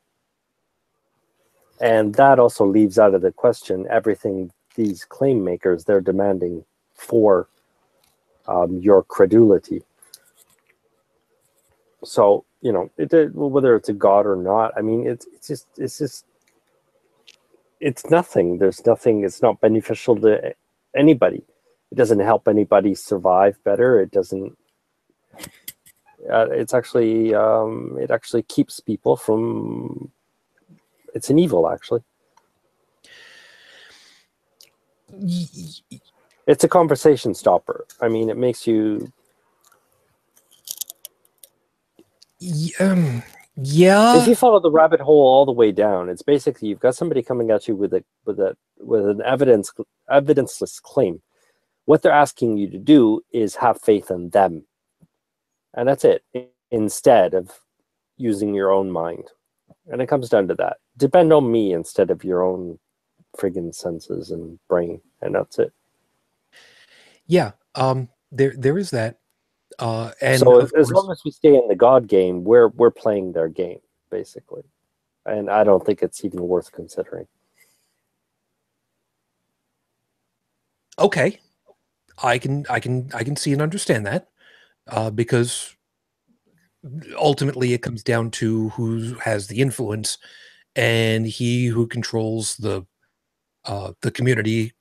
And that also leaves out of the question everything these claim makers, they're demanding for your credulity. So, whether it's a God or not, I mean, it's nothing. There's nothing. It's not beneficial to anybody. It doesn't help anybody survive better. It doesn't. It's actually it actually keeps people from. It's an evil, actually. It's a conversation stopper. I mean, it makes you. Yeah. If you follow the rabbit hole all the way down, it's basically you've got somebody coming at you with an evidenceless claim. What they're asking you to do is have faith in them, and that's it. Instead of using your own mind, and it comes down to that. Depend on me instead of your own friggin' senses and brain, and that's it. Yeah. There is that. And so as long as we stay in the God game, we're playing their game, basically. And I don't think it's even worth considering. Okay. I can see and understand that. Because ultimately it comes down to who has the influence, and he who controls the community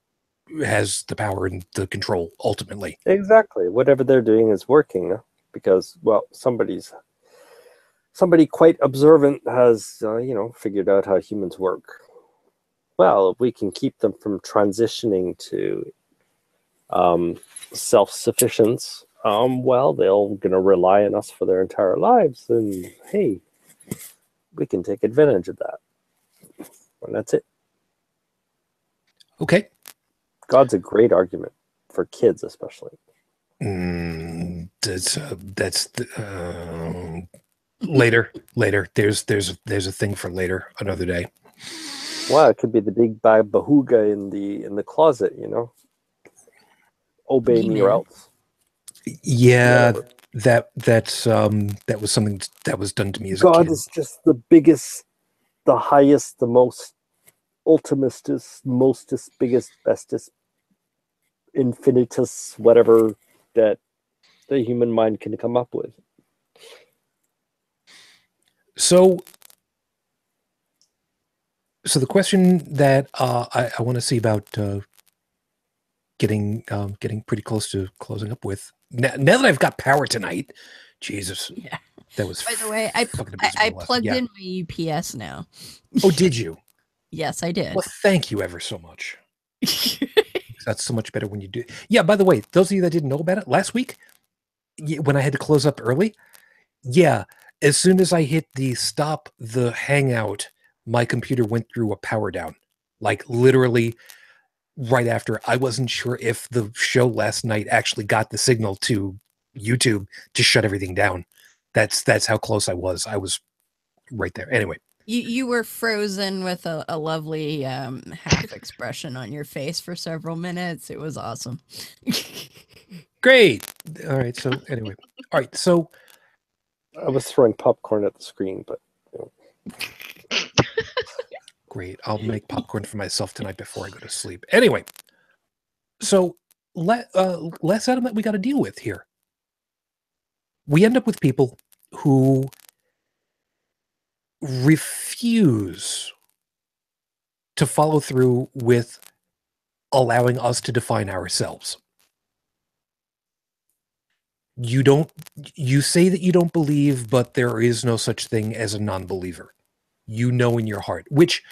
has the power and the control ultimately. Exactly. Whatever they're doing is working, because, well, somebody quite observant has figured out how humans work. Well, if we can keep them from transitioning to self-sufficiency, well, they're going to rely on us for their entire lives, and hey, we can take advantage of that. And that's it. Okay. God's a great argument for kids, especially. Later. There's a thing for later, another day. Well, it could be the big bad bahuga in the closet, you know. Obey me or else. Yeah, Whatever. that was something that was done to me as a God kid. is just the biggest, the highest, the most ultimatest, mostest, biggest, bestest, infinitus, whatever that the human mind can come up with. So the question that I want to see about getting pretty close to closing up with now that I've got power tonight. Jesus, Yeah. that was. By the way, I plugged in my UPS now. Oh, did you? Yes, I did. Well, thank you ever so much. That's so much better when you do. Yeah. By the way, those of you that didn't know about it last week, when I had to close up early, as soon as I hit the stop the hangout, my computer went through a power down, like literally right after. I wasn't sure if the show last night actually got the signal to YouTube to shut everything down. That's how close I was. I was right there. Anyway. You were frozen with a lovely half expression on your face for several minutes. It was awesome. Great. All right. So anyway. All right. So I was throwing popcorn at the screen, but great. I'll make popcorn for myself tonight before I go to sleep. Anyway. So less Adam that we got to deal with here. We end up with people who refuse to follow through with allowing us to define ourselves. You say that you don't believe, but there is no such thing as a non-believer. You know in your heart, which,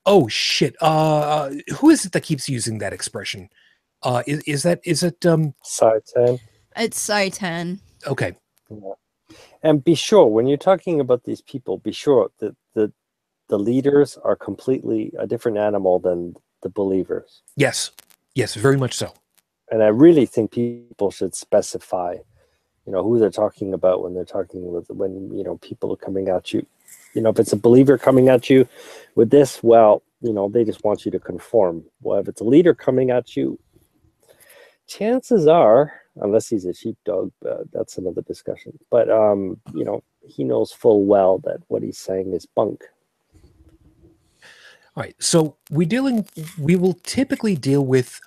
oh shit, who is it that keeps using that expression? Is it Satan? It's Satan. Okay. Yeah. And be sure, when you're talking about these people, be sure that the leaders are completely a different animal than the believers. Yes, very much so. And I really think people should specify, who they're talking about when they're talking with, when, people are coming at you. If it's a believer coming at you with this, well, they just want you to conform. Well, if it's a leader coming at you, chances are, unless he's a sheepdog, that's another discussion. But, he knows full well that what he's saying is bunk. All right. So we will typically deal with,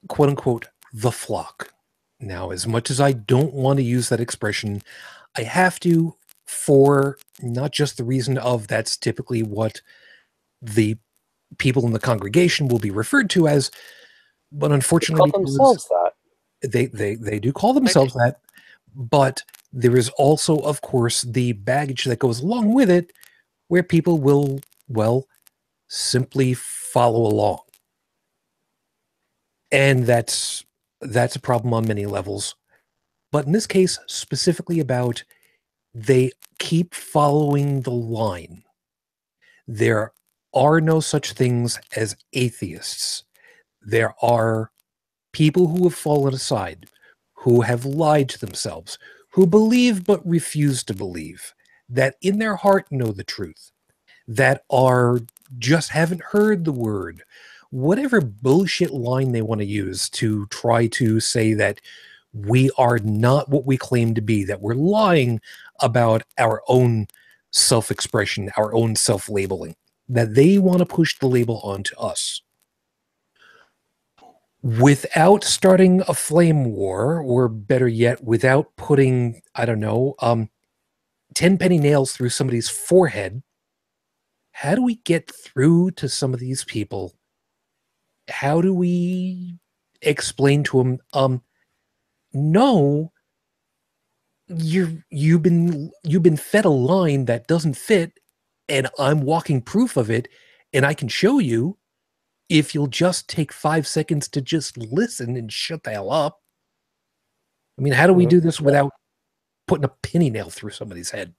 quote unquote, the flock. Now, as much as I don't want to use that expression, I have to, for not just the reason of that's typically what the people in the congregation will be referred to as, but unfortunately, they call themselves that. They do call themselves that, but there is also, of course, the baggage that goes along with it, where people will, well, simply follow along. And that's a problem on many levels. But in this case, specifically about they keep following the line. There are no such things as atheists. There are people who have fallen aside, who have lied to themselves, who believe but refuse to believe, that in their heart know the truth, that are just haven't heard the word, whatever bullshit line they want to use to try to say that we are not what we claim to be, that we're lying about our own self-expression, our own self-labeling, that they want to push the label onto us. Without starting a flame war, or better yet, without putting, 10 penny nails through somebody's forehead, how do we get through to some of these people? How do we explain to them, no, you've been fed a line that doesn't fit, and I'm walking proof of it, and I can show you if you'll just take 5 seconds to just listen and shut the hell up. I mean, how do we do this without putting a penny nail through somebody's head?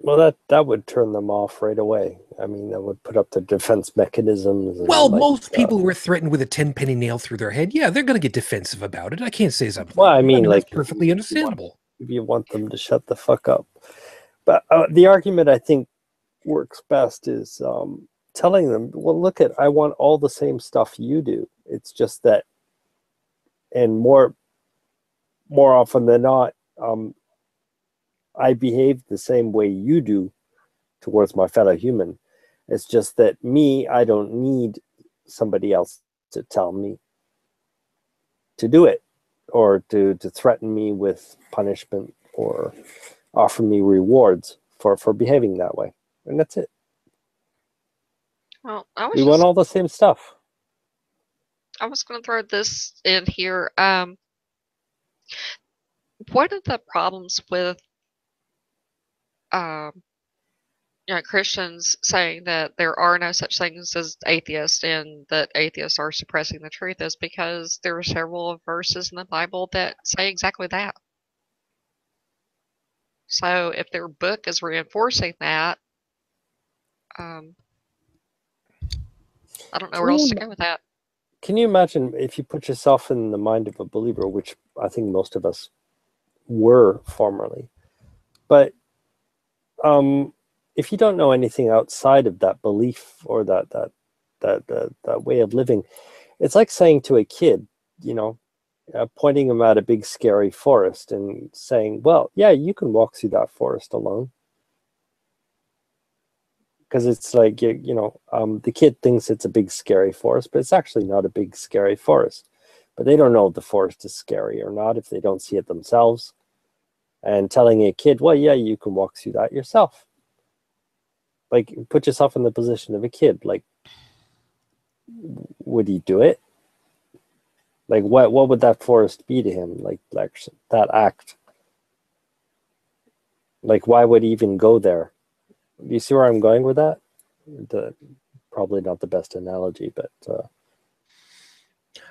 Well, that would turn them off right away. I mean, that would put up the defense mechanisms. And Well, most people who are threatened with a 10-penny nail through their head, yeah, they're going to get defensive about it. I can't say something. Well, I mean, like, that's perfectly understandable. If you want them to shut the fuck up. But the argument I think works best is telling them, well, look I want all the same stuff you do. It's just that, and more often than not, I behave the same way you do towards my fellow human. It's just that I don't need somebody else to tell me to do it, or to threaten me with punishment or offer me rewards for behaving that way. And that's it. Well, we want all the same stuff. I was going to throw this in here. What are the problems with Christians saying that there are no such things as atheists and that atheists are suppressing the truth is because there are several verses in the Bible that say exactly that. So if their book is reinforcing that, I don't know where else to go with that. Can you imagine if you put yourself in the mind of a believer, which I think most of us were formerly, but if you don't know anything outside of that belief or that way of living, it's like saying to a kid, pointing him at a big scary forest and saying, well, yeah, you can walk through that forest alone. Because it's like, the kid thinks it's a big scary forest, but it's actually not a big scary forest. But they don't know if the forest is scary or not if they don't see it themselves. And telling a kid, well, yeah, you can walk through that yourself. Like, put yourself in the position of a kid. Like, would he do it? Like, what would that forest be to him? Like that act. Like, why would he even go there? Do you see where I'm going with that? Probably not the best analogy, but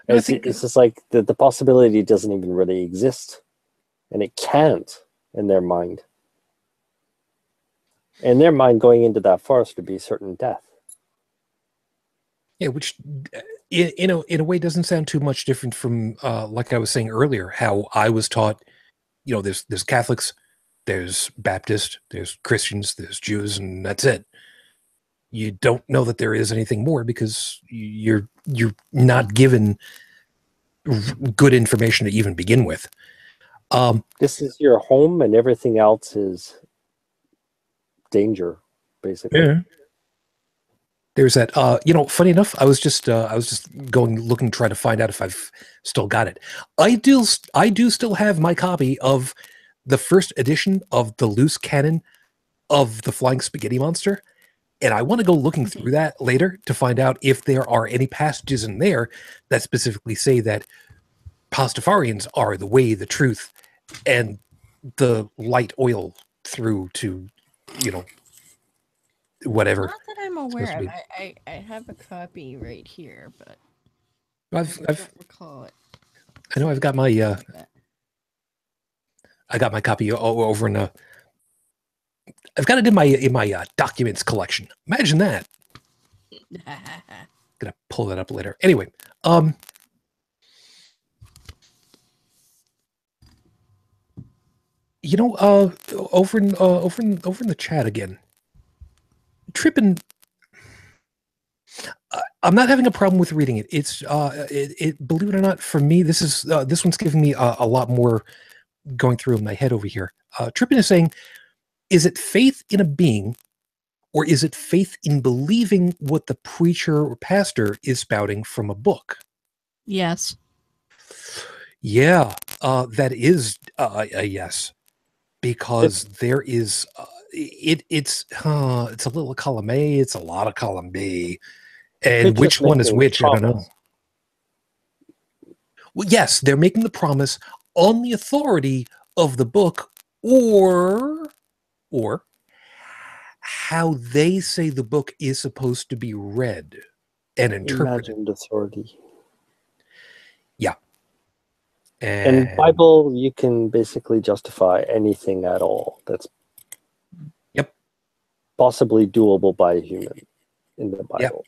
it's just like the possibility doesn't even really exist, and it can't in their mind. In their mind, going into that forest would be certain death. Yeah, which in a way doesn't sound too much different from like I was saying earlier, how I was taught. There's Catholics, there's Baptists, there's Christians, there's Jews, and that's it. You don't know that there is anything more because you're not given good information to even begin with. This is your home, and everything else is danger, basically. Yeah. There's that. Funny enough, I was just looking, trying to find out if I've still got it. I do still have my copy of the first edition of the loose canon of the Flying Spaghetti Monster, and I want to go looking through that later to find out if there are any passages in there that specifically say that Pastafarians are the way, the truth, and the light oil through to, whatever. Not that I'm aware of. I have a copy right here, but I don't recall it. I know I've got my I got my copy over in I've got it in my documents collection. Imagine that. Gonna pull that up later. Anyway, over in the chat again. Trippin'. I'm not having a problem with reading it. It's believe it or not, for me, this one's giving me a lot more going through in my head over here. Trippin is saying, is it faith in a being, or is it faith in believing what the preacher or pastor is spouting from a book? Yes. Yeah, that is a yes, because there is it's a little column A, it's a lot of column B, and which one is which? I don't know. Well, yes, they're making the promise on the authority of the book, or how they say the book is supposed to be read and interpreted. Imagined authority. Yeah. And Bible, you can basically justify anything at all. That's yep. possibly doable by a human in the Bible.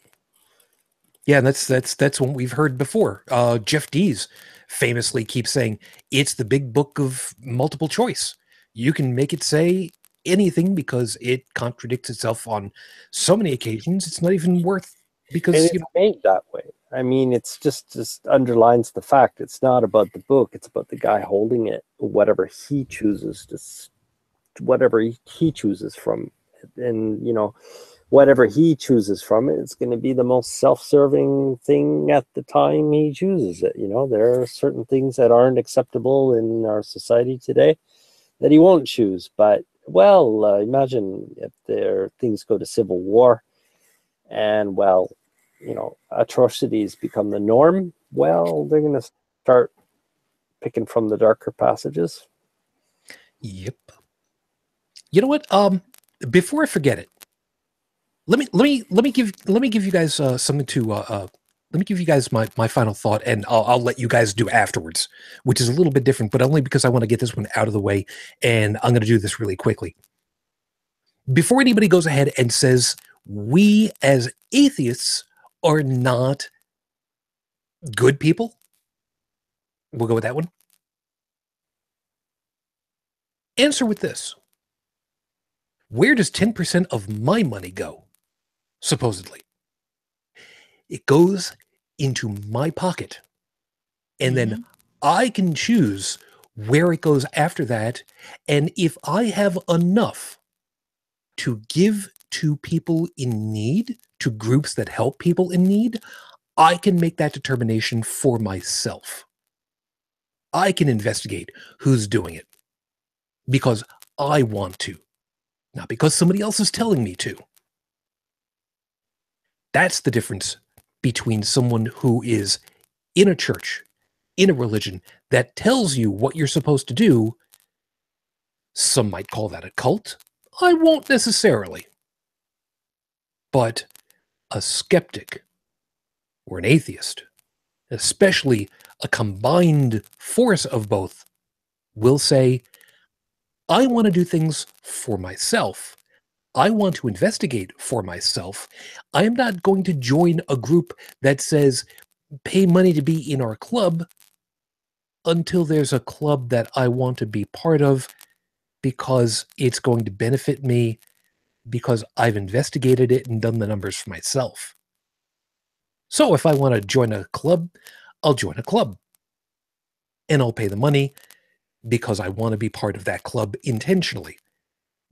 Yeah, and that's what we've heard before. Jeff Dees famously keeps saying it's the big book of multiple choice. You can make it say anything because it contradicts itself on so many occasions. It's not even worth, because and it's made that way. I mean, it's just underlines the fact it's not about the book; it's about the guy holding it. Whatever he chooses whatever he chooses from it, and whatever he chooses from it, it's going to be the most self-serving thing at the time he chooses it. There are certain things that aren't acceptable in our society today that he won't choose. But imagine if things go to civil war, and atrocities become the norm. Well, they're going to start picking from the darker passages. Yep. You know what? Before I forget it, let me give you guys something to let me give you guys my final thought, and I'll let you guys do afterwards, which is a little bit different, but only because I want to get this one out of the way, and I'm going to do this really quickly. Before anybody goes ahead and says we as atheists are not good people, we'll go with that one. Answer with this. Where does 10% of my money go? Supposedly. It goes into my pocket. And then I can choose where it goes after that. And if I have enough to give to people in need, to groups that help people in need, I can make that determination for myself. I can investigate who's doing it because I want to, not because somebody else is telling me to. That's the difference between someone who is in a church, in a religion that tells you what you're supposed to do. Some might call that a cult. I won't necessarily. But a skeptic or an atheist, especially a combined force of both, will say, I want to do things for myself. I want to investigate for myself. I am not going to join a group that says, pay money to be in our club until there's a club that I want to be part of because it's going to benefit me, because I've investigated it and done the numbers for myself. So if I want to join a club, I'll join a club. And I'll pay the money because I want to be part of that club intentionally.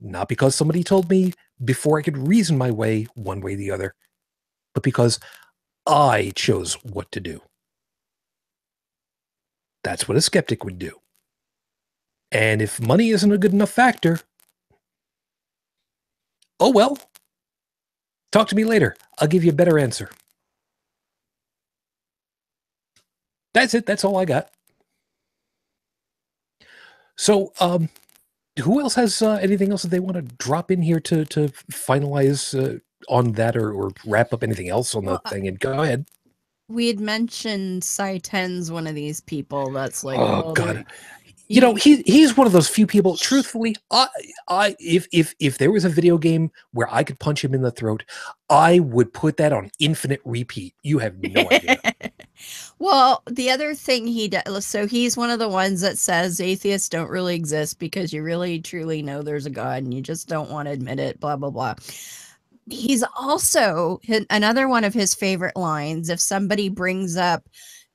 Not because somebody told me before I could reason my way one way or the other, but because I chose what to do. That's what a skeptic would do. And if money isn't a good enough factor, oh well. Talk to me later. I'll give you a better answer. That's it. That's all I got. So, who else has anything else that they want to drop in here to finalize on that or wrap up anything else on the thing? And go ahead. We had mentioned Sci-10's one of these people that's like, oh God. You know, he's one of those few people. Truthfully, if there was a video game where I could punch him in the throat, I would put that on infinite repeat. You have no idea. Well, the other thing he does, so he's one of the ones that says atheists don't really exist because you really truly know there's a God and you just don't want to admit it, blah, blah, blah. He's also, another one of his favorite lines, if somebody brings up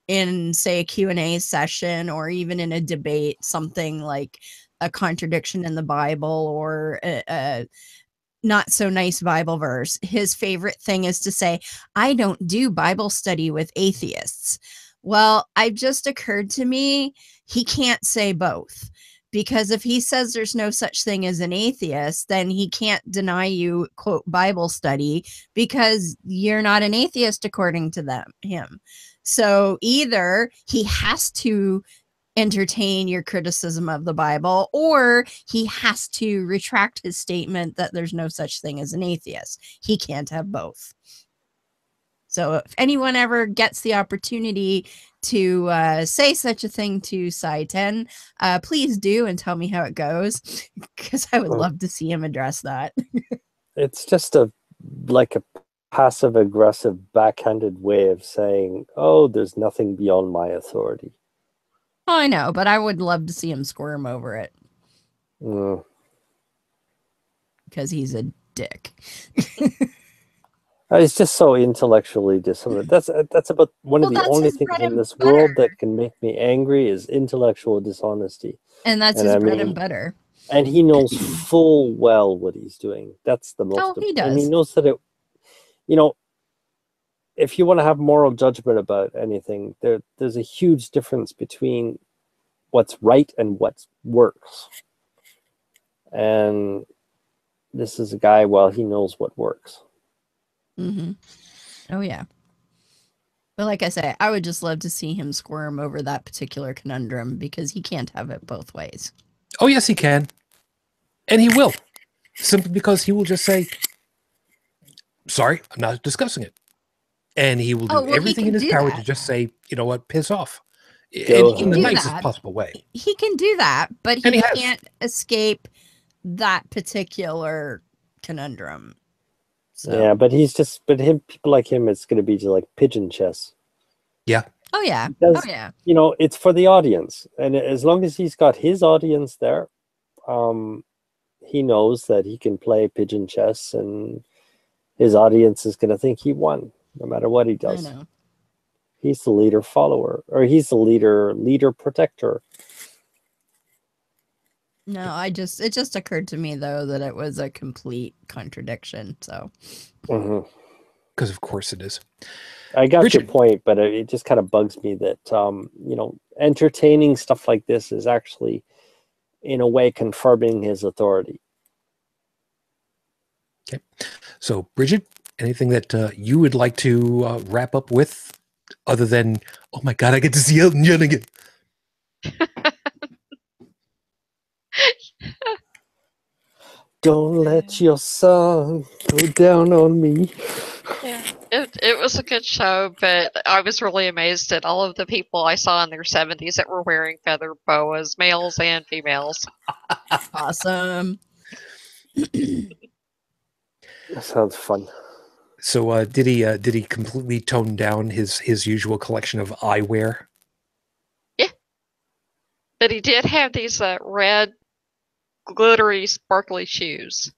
in, say, a Q&A session or even in a debate, something like a contradiction in the Bible or a not so nice Bible verse, his favorite thing is to say, I don't do Bible study with atheists. Well, it just occurred to me, he can't say both. Because if he says there's no such thing as an atheist, then he can't deny you, quote, Bible study because you're not an atheist according to him. So either he has to entertain your criticism of the Bible, or he has to retract his statement that there's no such thing as an atheist. He can't have both. So if anyone ever gets the opportunity to say such a thing to Sci-10, please do and tell me how it goes, because I would love to see him address that. It's just like a passive aggressive backhanded way of saying, oh, there's nothing beyond my authority. Oh, I know, but I would love to see him squirm over it. Because he's a dick. He's just so intellectually dissonant. That's about one of the only things in this world that can make me angry is intellectual dishonesty. And that's his bread and butter. And he knows full well what he's doing. That's the most. Oh, he does. And he knows that if you want to have moral judgment about anything, there's a huge difference between what's right and what works. And this is a guy, well, he knows what works. Oh, yeah. But like I say, I would just love to see him squirm over that particular conundrum because he can't have it both ways. Oh, yes, he can. And he will. Simply because he will just say, sorry, I'm not discussing it. And he will do everything in his power to just say, you know what, piss off. In the nicest possible way. He can do that, but he can't escape that particular conundrum. So. Yeah, but people like him, it's going to be just like pigeon chess. Yeah. Oh, yeah. Because, it's for the audience. And as long as he's got his audience there, he knows that he can play pigeon chess and his audience is going to think he won, no matter what he does. I know. He's the leader follower, or he's the leader protector. No, it just occurred to me though that it was a complete contradiction. So, because of course it is. I got your point, but it just kind of bugs me that entertaining stuff like this is actually, in a way, confirming his authority. Okay, so Brigid, anything that you would like to wrap up with, other than, oh my God, I get to see Elton John again. Don't let your sun go down on me. Yeah, it was a good show, but I was really amazed at all of the people I saw in their 70s that were wearing feather boas, males and females. Awesome. That sounds fun. So did he completely tone down his usual collection of eyewear? Yeah, but he did have these red, glittery, sparkly shoes.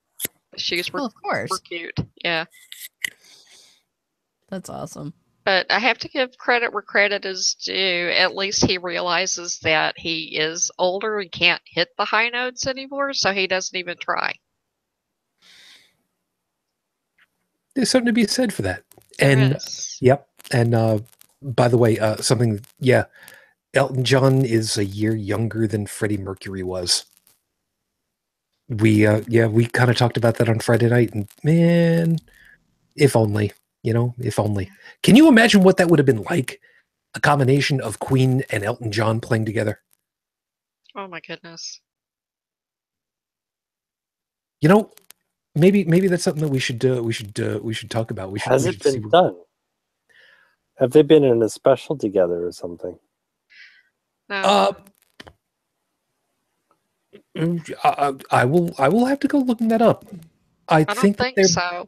The shoes were, of course, were cute. Yeah, that's awesome. But I have to give credit where credit is due. At least he realizes that he is older and can't hit the high notes anymore, so he doesn't even try. There's something to be said for that. And yep. And by the way, something, Elton John is a year younger than Freddie Mercury was. We kind of talked about that on Friday night, and man, if only, if only. Can you imagine what that would have been like? A combination of Queen and Elton John playing together. Oh my goodness. Maybe that's something that we should talk about. Has it been done? Have they been in a special together or something? No. I will have to go looking that up. I don't think so.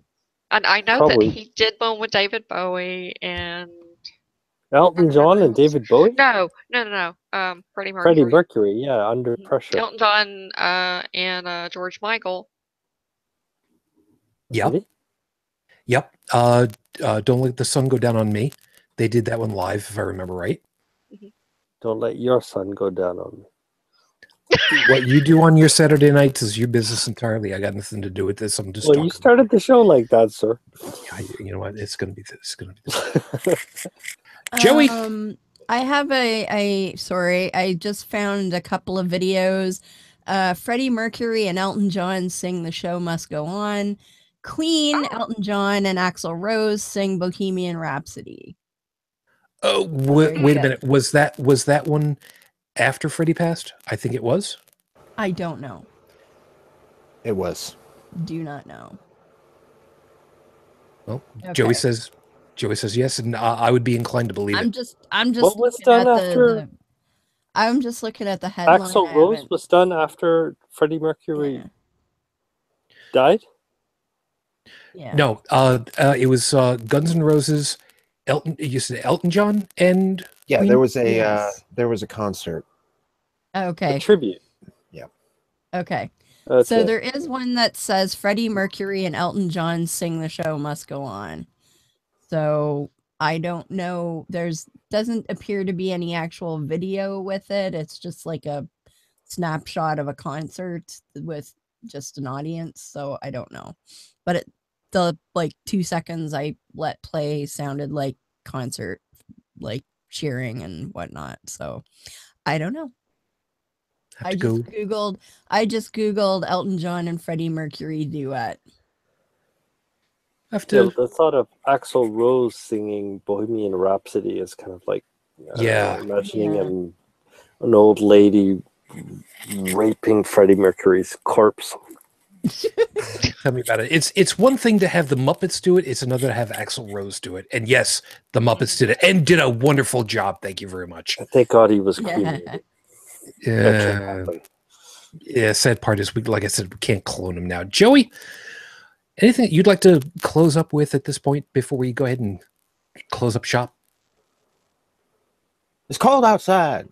And I know that he did one with David Bowie and Elton John and David Bowie? No. Freddie Mercury. Freddie Mercury, yeah, Under Pressure. Elton John and George Michael. Yep. Really? Yep. Don't Let the Sun Go Down on Me. They did that one live, if I remember right. Don't let your sun go down on me. What you do on your Saturday nights is your business entirely. I got nothing to do with this. I'm just. Well, you started the show like that, sir. Yeah, you know what? It's gonna be this. It's gonna be this. Joey. I have sorry. I just found a couple of videos. Freddie Mercury and Elton John sing "The Show Must Go On." Queen, Elton John, and Axl Rose sing "Bohemian Rhapsody." Oh, wait a minute. Was that one after Freddie passed? I think it was. I don't know. It was. Do not know. Well, okay. Joey says yes, and I would be inclined to believe it. I'm just. What was done after? I'm just looking at the headline. Axl Rose was done after Freddie Mercury died. Yeah. No, it was Guns N' Roses, Elton. You said Elton John and Yeah, Queen? there was a concert. Okay. A tribute. Yeah. Okay. That's So it. there is one that says Freddie Mercury and Elton John sing The Show Must Go On. So I don't know. Doesn't appear to be any actual video with it. It's just like a snapshot of a concert with just an audience. So I don't know. But the like 2 seconds I let play sounded like concert, like cheering and whatnot. So I don't know. I just googled Elton John and Freddie Mercury duet. Have Yeah, to. the thought of Axl Rose singing Bohemian Rhapsody is kind of like, imagining an old lady raping Freddie Mercury's corpse. Tell me about it. It's one thing to have the Muppets do it. It's another to have Axl Rose do it. And yes, the Muppets did it and did a wonderful job. Thank you very much. Thank God he was cremated. That can't happen. Yeah. Sad part is, like I said, we can't clone him now. Joey, anything you'd like to close up with at this point before we go ahead and close up shop? It's cold outside.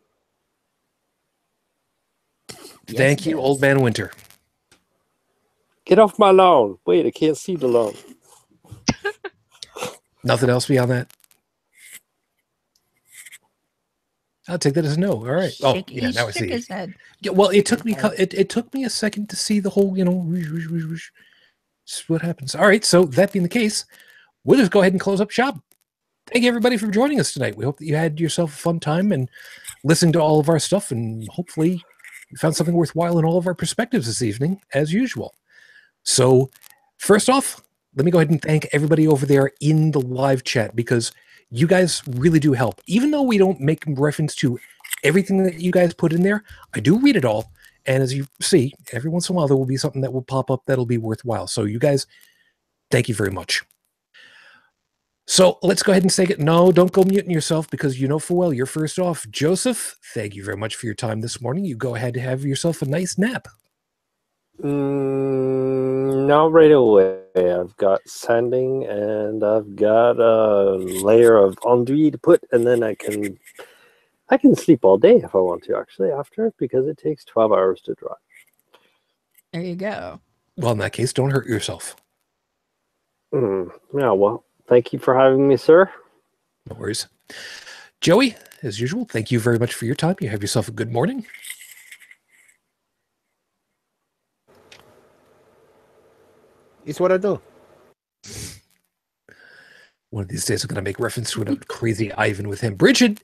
Thank you, Old Man Winter. Get off my lawn. Wait, I can't see the lawn. Nothing else beyond that? I'll take that as a no. All right. Oh, yeah, now I see. His head. Yeah, well, it took me a second to see the whole, what happens. All right, so that being the case, we'll just go ahead and close up shop. Thank you, everybody, for joining us tonight. We hope that you had yourself a fun time and listening to all of our stuff, and hopefully you found something worthwhile in all of our perspectives this evening, as usual. So, first off, let me go ahead and thank everybody over there in the live chat, because you guys really do help. Even though we don't make reference to everything that you guys put in there, I do read it all. And as you see, every once in a while, there will be something that will pop up that'll be worthwhile. So you guys, thank you very much. So let's go ahead and say it. No, don't go muting yourself, because you know full well you're first off. Joseph, thank you very much for your time this morning. You go ahead and have yourself a nice nap. Not right away. I've got sanding and I've got a layer of enduit to put, and then I can sleep all day if I want to, actually, after, because it takes 12 hours to dry. There you go. Well, in that case, don't hurt yourself. Yeah, well, thank you for having me, sir. No worries. Joey, as usual, thank you very much for your time. You have yourself a good morning. It's what I do. One of these days, I'm going to make reference to a crazy Ivan with him. Brigid,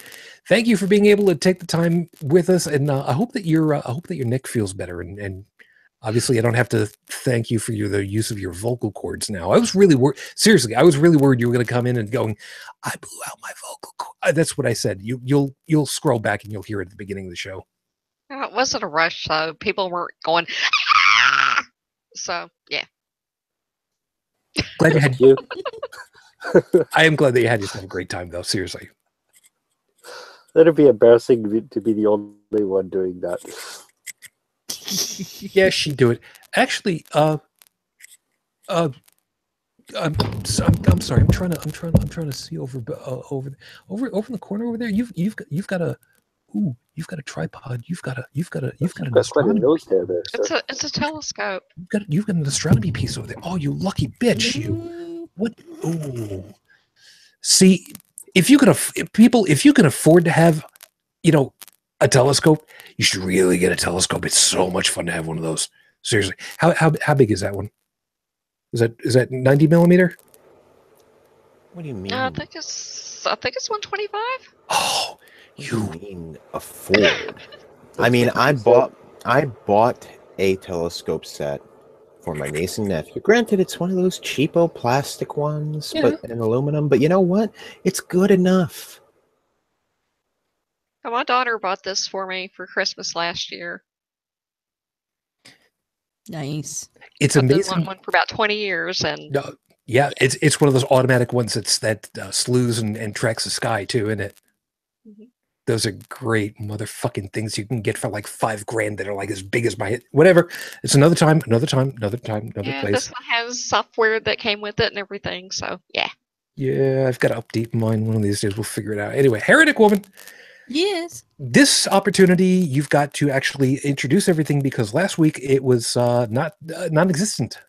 thank you for being able to take the time with us, and I hope that your neck feels better. And obviously, I don't have to thank you for the use of your vocal cords now. I was really worried. Seriously, I was really worried you were going to come in and going, "I blew out my vocal cord." That's what I said. You'll scroll back and you'll hear it at the beginning of the show. It wasn't a rush, though. People weren't going. Ah! So yeah. Glad you had you. I am glad that you had yourself a great time, though. Seriously. That'd be embarrassing to be the only one doing that. Yeah, she'd do it. Actually, I'm sorry. I'm trying to see over in the corner over there. You've got a tripod. You've got an astronomy. It's a telescope. You've got an astronomy piece over there. Oh, you lucky bitch! You what? Oh, see, if you can afford to have, a telescope, you should really get a telescope. It's so much fun to have one of those. Seriously, how big is that one? Is that 90 millimeter? What do you mean? I think it's 125. Oh, you mean afford? I mean, I bought a telescope set for my niece and nephew. Granted, it's one of those cheapo plastic ones, Yeah. but in aluminum. But you know what? It's good enough. My daughter bought this for me for Christmas last year. Nice. It's I've amazing. been wanting one for about 20 years, and yeah, it's one of those automatic ones that slews and tracks the sky too, isn't it? Mm-hmm. Those are great motherfucking things you can get for like $5,000 that are like as big as my head. Whatever. It's another time, another Yeah, place. this one has software that came with it and everything. So yeah. Yeah, I've got to update mine one of these days. We'll figure it out. Anyway, Heretic Woman. Yes. This opportunity, you've got to actually introduce everything because last week it was non-existent.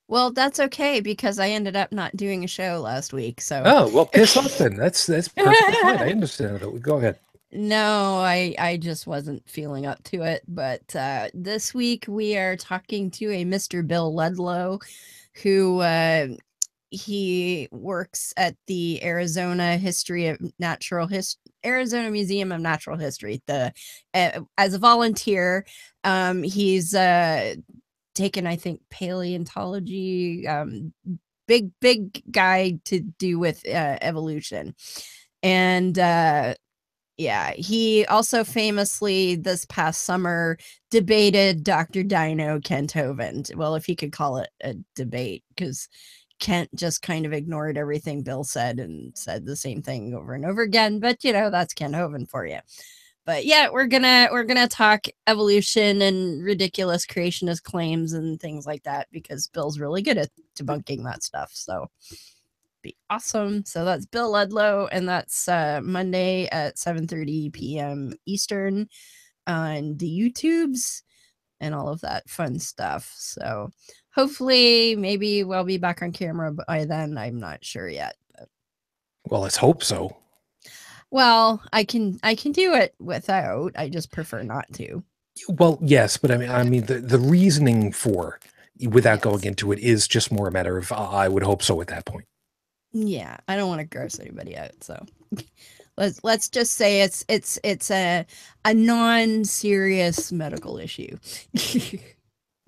Well, that's okay because I ended up not doing a show last week. So Oh, well, piss off then. That's perfectly fine. I understand that. Go ahead. No, I just wasn't feeling up to it. But this week we are talking to a Mr. Bill Ludlow, who he works at the Arizona Arizona Museum of Natural History. As a volunteer, he's taken, I think, paleontology, big guy to do with evolution, and yeah, he also famously this past summer debated Dr. Dino Kenthoven. Well, if you could call it a debate, because Kent just kind of ignored everything Bill said and said the same thing over and over again. But that's Kenthoven for you. But yeah, we're gonna talk evolution and ridiculous creationist claims and things like that because Bill's really good at debunking that stuff. So be awesome. So that's Bill Ludlow, and that's Monday at 7:30 p.m. Eastern on the YouTubes and all of that fun stuff. So hopefully, maybe we'll be back on camera by then. I'm not sure yet. But... Well, let's hope so. Well, I can do it without. I just prefer not to. Well, yes, but I mean the reasoning for without going into it is just more a matter of I would hope so at that point. Yeah, I don't want to gross anybody out, so let's just say it's a non-serious medical issue.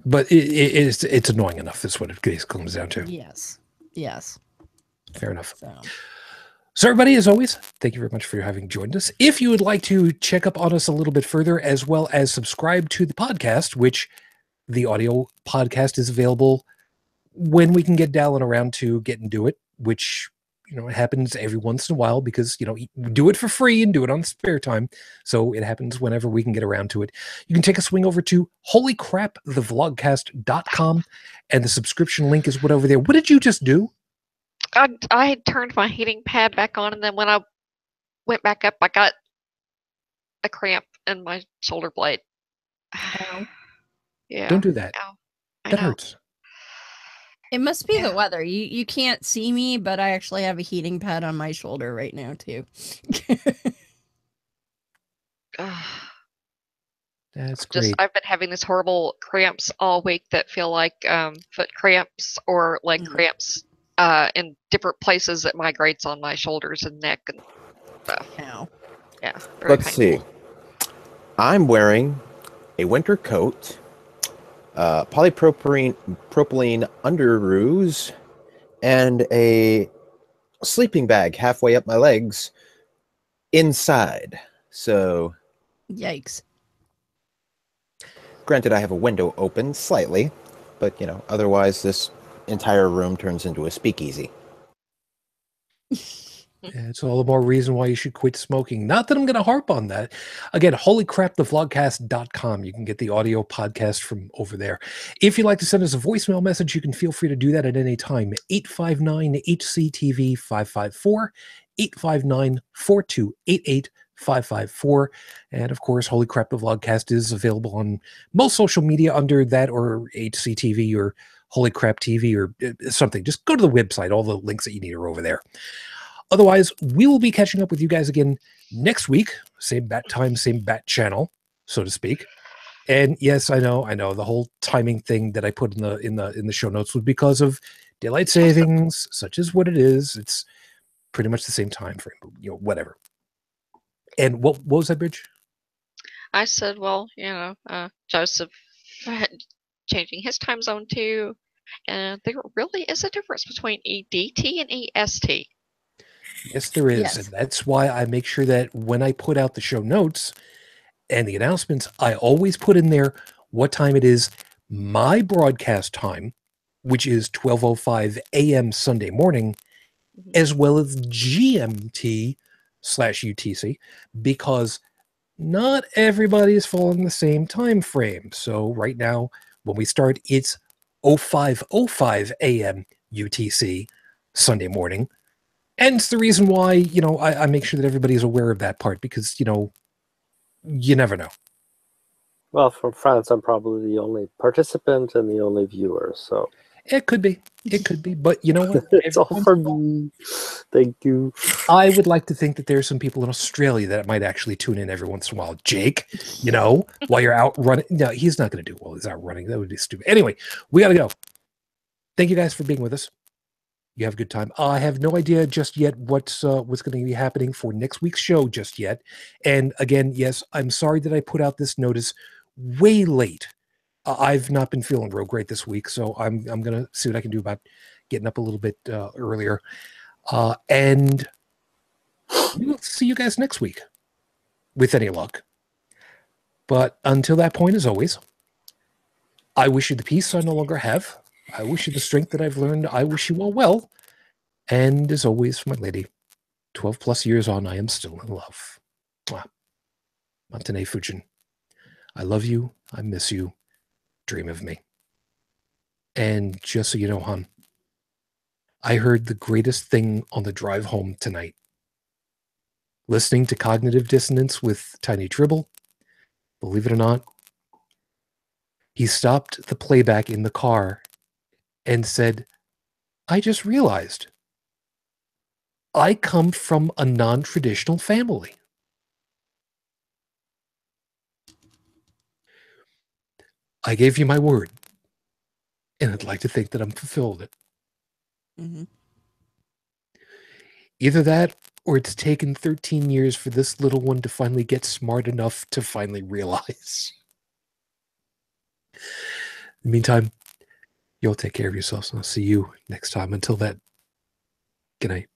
But it's annoying enough. That's what it comes down to. Yes. Fair enough. So everybody, as always, thank you very much for having joined us. If you would like to check up on us a little bit further, as well as subscribe to the podcast, which the audio podcast is available when we can get Dalan around to get and do it, which, it happens every once in a while because, we do it for free and do it on spare time. So it happens whenever we can get around to it. You can take a swing over to holycrapthevlogcast.com and the subscription link is over there. What did you just do? I had turned my heating pad back on, and then when I went back up, I got a cramp in my shoulder blade. Ow. Yeah. Don't do that. Ow. That hurts. It must be the weather. You can't see me, but I actually have a heating pad on my shoulder right now, too. That's great. I've been having these horrible cramps all week that feel like foot cramps or leg cramps in different places that migrates on my shoulders and neck and stuff. Ow. Yeah. Let's see. I'm wearing a winter coat, polypropylene underoos, and a sleeping bag halfway up my legs inside. So, yikes. Granted, I have a window open slightly, but otherwise this entire room turns into a speakeasy. Yeah, it's all the more reason why you should quit smoking. Not that I'm going to harp on that. Again, holycrapthevlogcast.com. You can get the audio podcast from over there. If you'd like to send us a voicemail message, you can feel free to do that at any time. 859-HCTV-554, 859-4288-554. And of course, Holy Crap the Vlogcast is available on most social media under that or HCTV or Holy Crap TV or something. Just go to the website. All the links that you need are over there. Otherwise, we will be catching up with you guys again next week. Same bat time, same bat channel, so to speak. And yes, I know the whole timing thing that I put in the show notes was because of daylight savings, such as what it is. It's pretty much the same time frame, whatever. And what was that, Bridge? I said, well, Joseph changing his time zone too, and there really is a difference between EDT and EST. Yes, there is. Yes. And that's why I make sure that when I put out the show notes and the announcements, I always put in there what time it is, my broadcast time, which is 12:05 a.m. Sunday morning, as well as GMT UTC, because not everybody is following the same time frame. So right now, when we start, it's 05:05 a.m. UTC Sunday morning. And it's the reason why, you know, I make sure that everybody's aware of that part, because, you know, you never know. Well, from France, I'm probably the only participant and the only viewer, so. It could be. It could be. But you know what? It's all for me. Thank you. I would like to think that there's some people in Australia that might actually tune in every once in a while. Jake, you know, while you're out running. No, he's not going to do it while he's out running. That would be stupid. Anyway, we got to go. Thank you guys for being with us. You have a good time. I have no idea just yet what's going to be happening for next week's show just yet. And again, yes, I'm sorry that I put out this notice way late. I've not been feeling real great this week, so I'm going to see what I can do about getting up a little bit earlier. And we'll see you guys next week with any luck. But until that point, as always, I wish you the peace I no longer have. I wish you the strength that I've learned. I wish you all well. And as always, for my lady, 12 plus years on, I am still in love. Matane Fujin. I love you. I miss you. Dream of me. And just so you know, hon, I heard the greatest thing on the drive home tonight. Listening to Cognitive Dissonance with Tiny Tribble, believe it or not, he stopped the playback in the car and said, I just realized I come from a non-traditional family. I gave you my word, and I'd like to think that I'm fulfilled it. Mm-hmm. Either that, or it's taken 13 years for this little one to finally get smart enough to finally realize. In the meantime, you'll take care of yourselves, and I'll see you next time. Until then, good night.